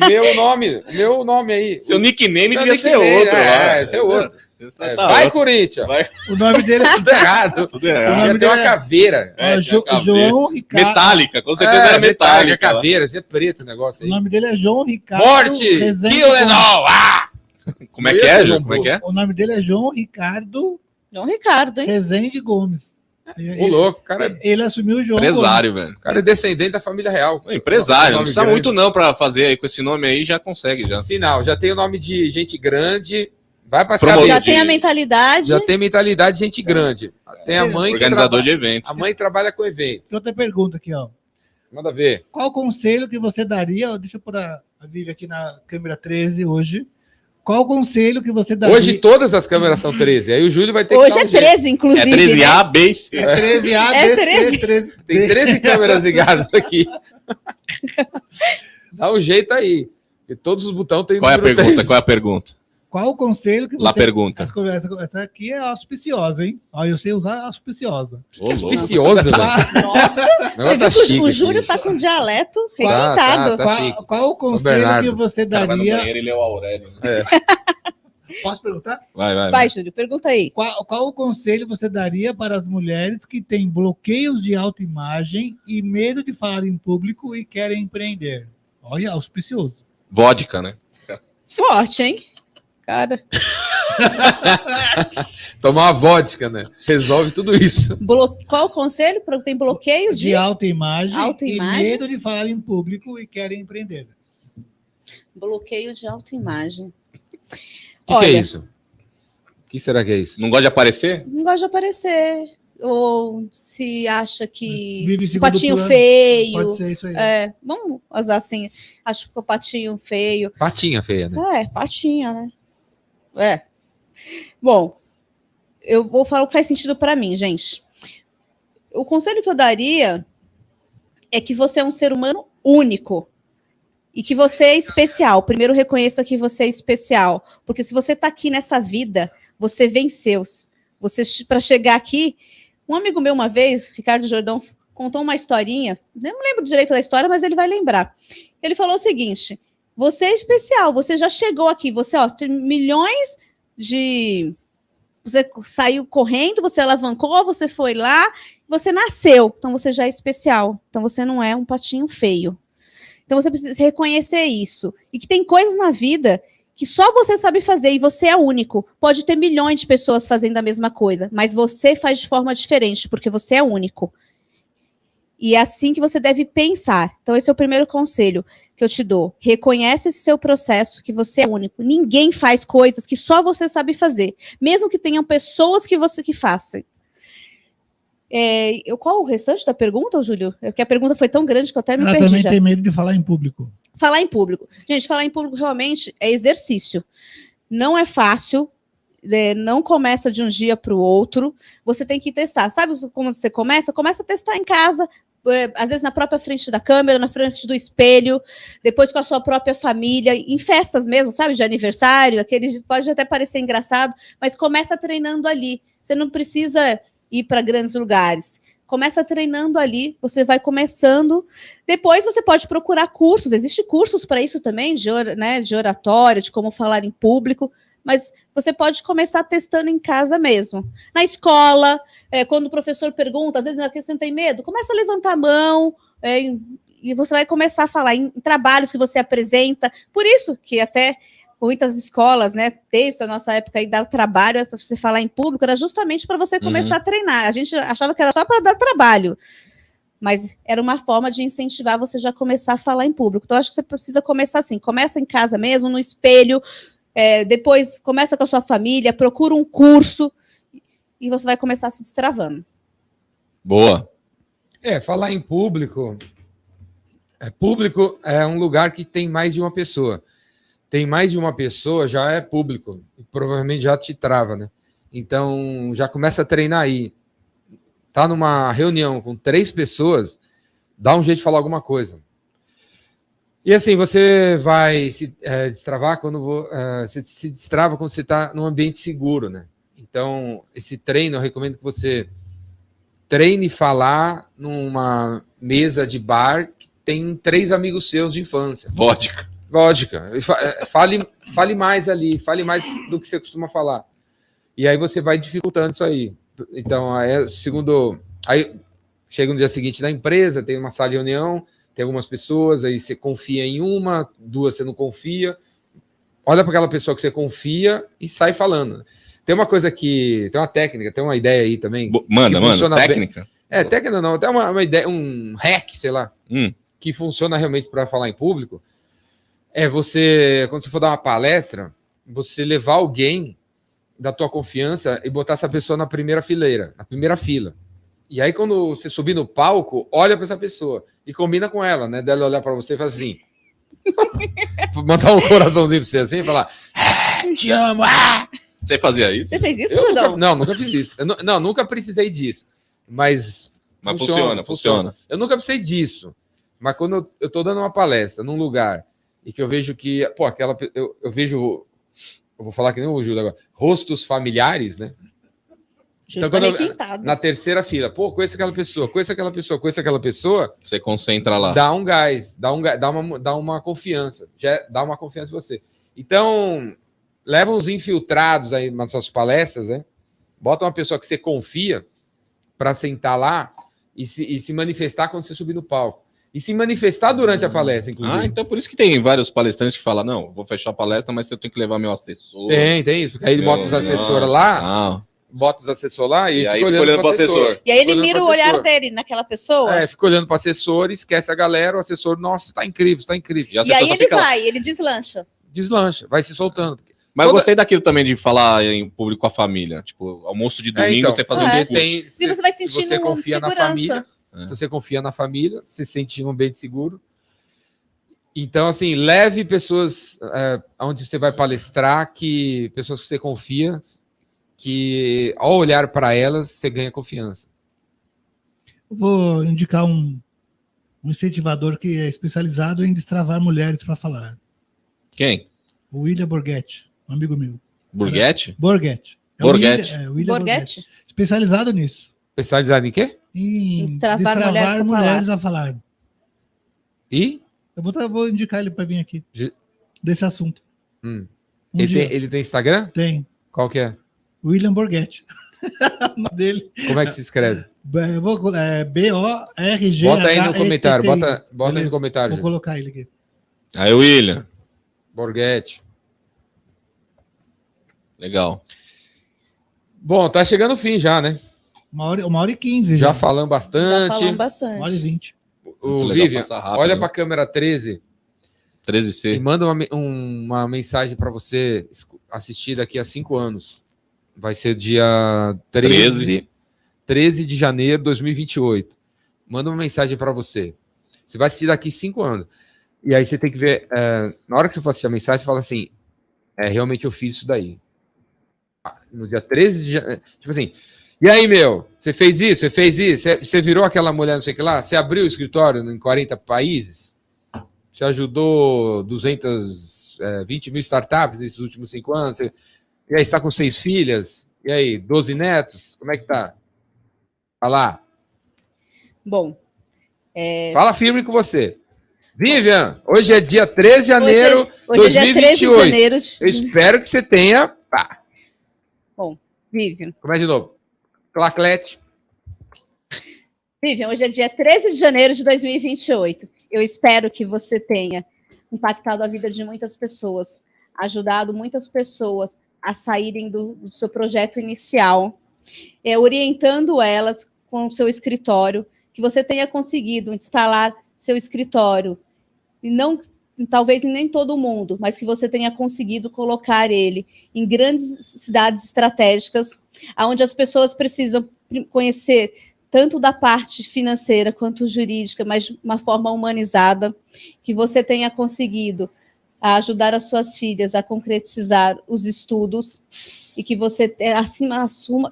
meu nome aí. Seu nickname Meu devia ser nickname, outro. lá. esse é outro. Esse É, tá vai, outro. Corinthians. Vai. O nome dele é Tudo errado. Tudo errado. nome Ia ter uma dele é- caveira. tinha caveira. João Ricardo. Metálica, com certeza era metálica. lá. caveira, é preto o negócio O aí. nome dele é João Ricardo. Morte! Rezende Kill Gomes. and all! Como é Não que ia é, ser Ju? João Como é que é? O nome dele é João Ricardo João Ricardo, hein? Rezende Gomes. O louco, o cara, Ele assumiu o João Empresário, velho. o cara é descendente da família real. Empresário, não Nome precisa grande. muito não pra fazer aí com esse nome aí, já consegue já. Sinal, já tem o nome de gente grande. Vai pra Promotor. Já cabeça. tem a mentalidade. Já tem mentalidade de gente grande. Tem a mãe que Organizador trabalha- de evento. A mãe trabalha com evento. Tem outra pergunta aqui, ó. Manda ver. Qual conselho que você daria? Deixa eu pôr a Vivi aqui na câmera 13 hoje. Qual conselho que você daria? Hoje todas as câmeras são 13. Aí o Júlio vai ter Hoje que dar é um jeito. 13, É inclusive. 13A, B e C. É 13A, É B, 13. C, 13. Tem 13 câmeras ligadas aqui. Dá um jeito aí. Porque todos os botões tem Qual é a número pergunta? 13. Qual é a pergunta? Qual o conselho que Lá você... pergunta. Essa aqui é auspiciosa, hein? Ó, eu sei usar auspiciosa. Ô, louco. Auspicioso, velho. Nossa, Não, você tá viu que chique o Júlio aqui. tá com dialeto Tá, requintado. tá chique. Qual o conselho Bernardo. que você O cara vai no daria... banheiro, ele é o Aurélio. Né? Posso perguntar? Vai, Júlio, pergunta aí. Qual o conselho você daria para as mulheres que têm bloqueios de autoimagem e medo de falar em público e querem empreender? Olha, auspicioso. Vodka, né? Forte, hein? Cara. Tomar uma vodka, né? Resolve tudo isso. Qual o conselho? Tem bloqueio De autoimagem, Autoimagem? e medo de falar em público e querem empreender. Bloqueio de autoimagem. O que é Olha, isso? O que será que é isso? Não gosta de aparecer? não gosta de aparecer. Ou se acha que Vive em o segundo patinho plano. feio. Pode ser isso aí. É, vamos usar assim. Acho que o patinho feio. Patinha feia, né? É, patinha, né? É. Bom, eu vou falar o que faz sentido para mim, gente. O conselho que eu daria é que você é um ser humano único e que você é especial. Primeiro, reconheça que você é especial, porque se você está aqui nessa vida, você venceu. Você para chegar aqui, um amigo meu uma vez, Ricardo Jordão, contou uma historinha. Eu não lembro direito da história, mas ele vai lembrar. Ele falou o seguinte: você é especial, você já chegou aqui, você tem milhões de... Você saiu correndo, você alavancou, você foi lá, você nasceu, então você já é especial, então você não é um patinho feio. Então você precisa reconhecer isso, e que tem coisas na vida que só você sabe fazer, e você é único. Pode ter milhões de pessoas fazendo a mesma coisa, mas você faz de forma diferente, porque você é único. E é assim que você deve pensar. Então esse é o primeiro conselho que eu te dou. Reconhece esse seu processo, que você é único. Ninguém faz coisas que só você sabe fazer, mesmo que tenham pessoas que façam. Qual o restante da pergunta, Júlio? É porque a pergunta foi tão grande que eu até me Ela perdi também já. tem medo de falar em público. Falar em público. Gente, falar em público realmente é exercício. Não é fácil, não começa de um dia para o outro. Você tem que testar. Sabe como você começa? Começa a testar em casa, às vezes na própria frente da câmera, na frente do espelho, depois com a sua própria família, em festas mesmo, sabe? De aniversário, aquele pode até parecer engraçado, mas começa treinando ali. Você não precisa ir para grandes lugares. Começa treinando ali, você vai começando. Depois você pode procurar cursos, existem cursos para isso também, de oratória, de como falar em público, Mas você pode começar testando em casa mesmo. Na escola, quando o professor pergunta, às vezes aqui você não tem medo, começa a levantar a mão, e você vai começar a falar em trabalhos que você apresenta. Por isso que até muitas escolas, né, desde a nossa época aí, dar trabalho para você falar em público, era justamente para você começar a treinar. A gente achava que era só para dar trabalho, mas era uma forma de incentivar você já começar a falar em público. Então, acho que você precisa começar assim, começa em casa mesmo, no espelho, depois começa com a sua família, procura um curso, e você vai começar se destravando. Boa. Falar em público... Público é um lugar que tem mais de uma pessoa. Tem mais de uma pessoa, já é público. E provavelmente já te trava, né? Então, já começa a treinar aí. Tá numa reunião com 3 pessoas, dá um jeito de falar alguma coisa. E assim, você vai se destravar quando você se destrava quando você está num ambiente seguro, né? Então, esse treino, eu recomendo que você treine falar numa mesa de bar que tem 3 amigos seus de infância. Vodka. Fale mais ali, fale mais do que você costuma falar. E aí você vai dificultando isso aí. Então, aí chega no dia seguinte na empresa, tem uma sala de reunião, tem algumas pessoas, aí você confia em uma, 2 você não confia. Olha para aquela pessoa que você confia e sai falando. Tem uma coisa tem uma técnica, tem uma ideia aí também. Manda, técnica? Técnica não, tem uma ideia, um hack, sei lá, que funciona realmente para falar em público. Você, quando você for dar uma palestra, você levar alguém da tua confiança e botar essa pessoa na primeira fileira, na primeira fila. E aí, quando você subir no palco, olha para essa pessoa e combina com ela, né? Dela olhar para você e fazer assim. Mandar um coraçãozinho para você assim e falar: te amo! Você fazia isso? Você fez isso, Jordão? Nunca fiz isso. Nunca precisei disso. Mas funciona. Eu nunca precisei disso. Mas quando eu estou dando uma palestra num lugar e que eu vejo que, eu vejo, eu vou falar que nem o Júlio agora, rostos familiares, né? Então, na terceira fila, conheço aquela pessoa, você concentra lá. Dá um gás, dá uma confiança, já dá uma confiança em você. Então, leva uns infiltrados aí nas suas palestras, né? Bota uma pessoa que você confia para sentar lá e se manifestar quando você subir no palco. E se manifestar durante a palestra, inclusive. Então por isso que tem vários palestrantes que falam, não, vou fechar a palestra, mas eu tenho que levar meu assessor. Tem isso. Aí ele bota os assessores lá, e aí fica olhando pro assessor. E aí ele mira o olhar dele naquela pessoa. Fica olhando pro assessor, esquece a galera, o assessor, nossa, tá incrível. E aí ele deslancha. Deslancha, vai se soltando. Mas eu gostei daquilo também de falar em público com a família. Tipo, almoço de domingo, você fazer um discurso. Se você vai sentindo você confia segurança. Na família, se você confia na família, você se sente um ambiente seguro. Então, assim, leve pessoas onde você vai palestrar, pessoas que você confia, que ao olhar para elas, você ganha confiança. Eu vou indicar um incentivador que é especializado em destravar mulheres para falar. Quem? O William Borghetti, um amigo meu. Borghetti? Borghetti. William Borghetti? Especializado nisso. Especializado em quê? Em destravar mulheres a falar. E? Eu vou indicar ele para vir aqui. Desse assunto. Ele tem Instagram? Tem. Qual que é? William Borghetti. O nome dele. Como é que se escreve? B-O-R-G. Bota aí no comentário. Bota aí no comentário. Vou colocar ele aqui. Aí, William. Borghetti. Legal. Bom, tá chegando o fim já, né? 1h15 já. Já falamos bastante. 1h20. O Vivian, olha para a câmera 13. 13C. E manda uma mensagem para você assistir daqui a 5 anos. Vai ser dia 13 de janeiro de 2028. Manda uma mensagem para você. Você vai assistir daqui 5 anos. E aí você tem que ver, na hora que você for assistir a mensagem, fala assim, realmente eu fiz isso daí. No dia 13 de janeiro, tipo assim, e aí, meu, você fez isso, você virou aquela mulher, não sei o que lá, você abriu o escritório em 40 países, você ajudou 220 mil startups nesses últimos 5 anos, e aí está com 6 filhas, e aí, 12 netos, como é que tá? Fala lá. Bom. Fala firme com você. Vivian, hoje é dia 13 de janeiro Hoje é dia 13 de 2028. janeiro. Eu espero que você tenha. Pá. Vivian. Começa de novo. Claclete. Vivian, hoje é dia 13 de janeiro de 2028. Eu espero que você tenha impactado a vida de muitas pessoas, ajudado muitas pessoas a saírem do seu projeto inicial, orientando elas com o seu escritório, que você tenha conseguido instalar seu escritório, e não, talvez nem todo mundo, mas que você tenha conseguido colocar ele em grandes cidades estratégicas, onde as pessoas precisam conhecer tanto da parte financeira quanto jurídica, mas de uma forma humanizada, que você tenha conseguido ajudar as suas filhas a concretizar os estudos e que você,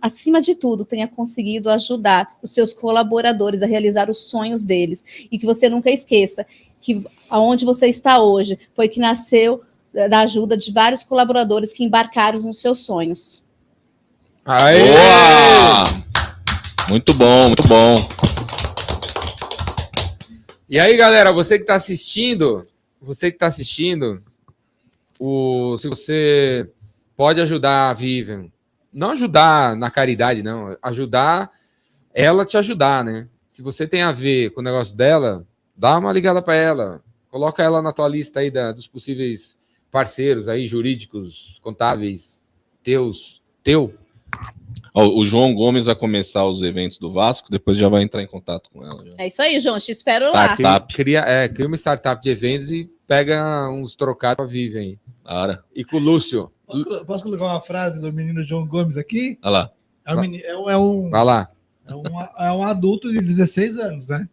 acima de tudo, tenha conseguido ajudar os seus colaboradores a realizar os sonhos deles. E que você nunca esqueça que aonde você está hoje foi que nasceu da ajuda de vários colaboradores que embarcaram nos seus sonhos. Aê! Boa! Muito bom, muito bom. E aí, galera, você que está assistindo, se você pode ajudar a Vivian, não ajudar na caridade, não, ajudar ela te ajudar, né? Se você tem a ver com o negócio dela, dá uma ligada para ela, coloca ela na tua lista aí dos possíveis parceiros aí, jurídicos, contábeis, teu. O João Gomes vai começar os eventos do Vasco, depois já vai entrar em contato com ela. Já. É isso aí, João, te espero Startup. lá. Cria uma startup de eventos e pega uns trocados para Vivian aí. Cara. E com o Lúcio. Posso colocar uma frase do menino João Gomes aqui? Olha lá. Vai lá. É um adulto de 16 anos, né?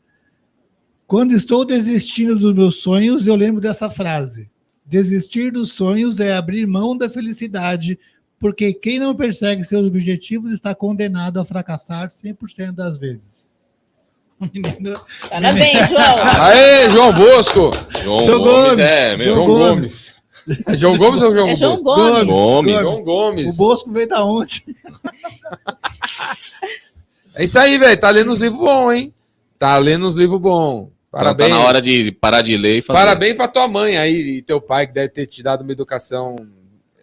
Quando estou desistindo dos meus sonhos, eu lembro dessa frase. Desistir dos sonhos é abrir mão da felicidade, porque quem não persegue seus objetivos está condenado a fracassar 100% das vezes. Parabéns, João. Aê, João Bosco! João Gomes é, meu. João Gomes. É João Gomes ou João É João Bosco? Gomes. João Gomes. O Bosco veio da onde? É isso aí, velho. Tá lendo uns livros bons, hein? Tá lendo uns livros bons. Parabéns. Tá na hora de parar de ler e fazer. Parabéns pra tua mãe aí e teu pai, que deve ter te dado uma educação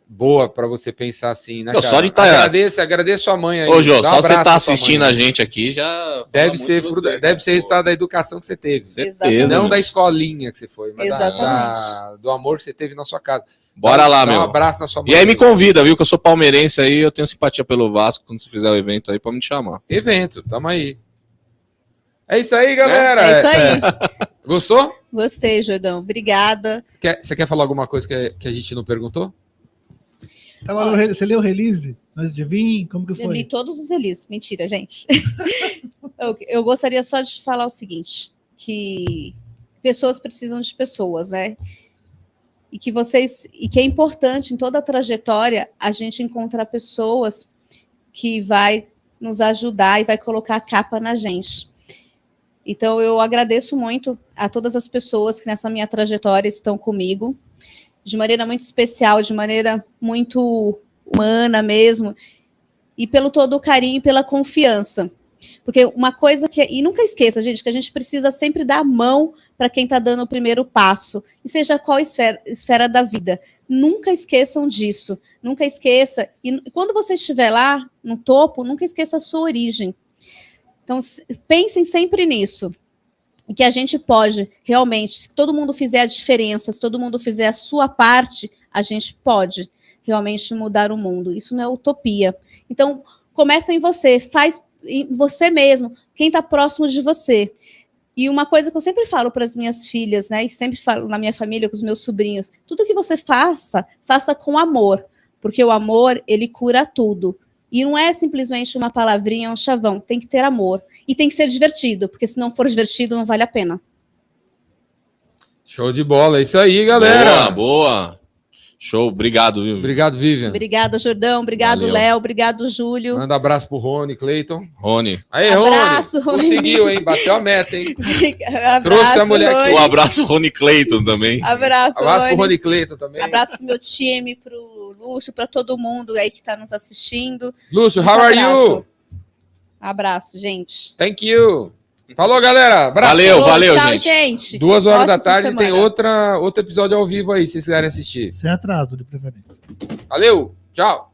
boa pra você pensar assim, né, Pô, cara? só de tá... Agradeço sua mãe aí. Ô, Jô, Dá um só você abraço tá pra tua assistindo mãe. a gente aqui já... Deve ser resultado da educação que você teve. Certeza. Não da escolinha que você foi, mas Exatamente. do amor que você teve na sua casa. Bora lá, Dá meu. Um abraço na sua mãe. E aí me convida, viu? Que eu sou palmeirense aí, eu tenho simpatia pelo Vasco. Quando você fizer o evento aí, pode me chamar. Evento, tamo aí. É isso aí, galera. É isso aí. Gostou? Gostei, Jordão. Obrigada. Você quer falar alguma coisa que a gente não perguntou? Você leu o release? Antes de vir? Como que Eu li foi? todos os releases. Mentira, gente. eu gostaria só de falar o seguinte, que pessoas precisam de pessoas, né? E que é importante em toda a trajetória a gente encontrar pessoas que vai nos ajudar e vai colocar a capa na gente. Então, eu agradeço muito a todas as pessoas que nessa minha trajetória estão comigo, de maneira muito especial, de maneira muito humana mesmo, e pelo todo o carinho e pela confiança. Porque uma coisa que... E nunca esqueça, gente, que a gente precisa sempre dar a mão para quem está dando o primeiro passo, e seja qual esfera da vida. Nunca esqueçam disso. Nunca esqueça. E quando você estiver lá, no topo, nunca esqueça a sua origem. Então, pensem sempre nisso. E que a gente pode, realmente, se todo mundo fizer a diferença, se todo mundo fizer a sua parte, a gente pode realmente mudar o mundo. Isso não é utopia. Então, começa em você, faz em você mesmo, quem está próximo de você. E uma coisa que eu sempre falo para as minhas filhas, né, e sempre falo na minha família, com os meus sobrinhos, tudo que você faça, faça com amor, porque o amor, ele cura tudo. E não é simplesmente uma palavrinha, um chavão, tem que ter amor. E tem que ser divertido, porque se não for divertido, não vale a pena. Show de bola, é isso aí, galera. Boa. Show, obrigado, viu? Obrigado, Vivian. Obrigada, Jordão. Obrigado, Léo. Obrigado, Júlio. Manda abraço pro Rony, Cleiton. Rony. Aí, Abraço, Rony. Rony. Conseguiu, hein? Bateu a meta, hein? Abraço, Trouxe a mulher aqui. Um abraço, Rony Cleiton, também. Abraço, Abraço pro Rony. Rony Cleiton também. Abraço pro meu time, pro Lúcio, para todo mundo aí que está nos assistindo. Lúcio, Muito how are abraço. you? Abraço, gente. Thank you. Falou, galera. Abraço. Valeu, Tchau, gente. gente. 2 horas da Ótimo fim de tarde tem semana. outro episódio ao vivo aí, se vocês quiserem assistir. Sem atraso, de preferência. Valeu, tchau.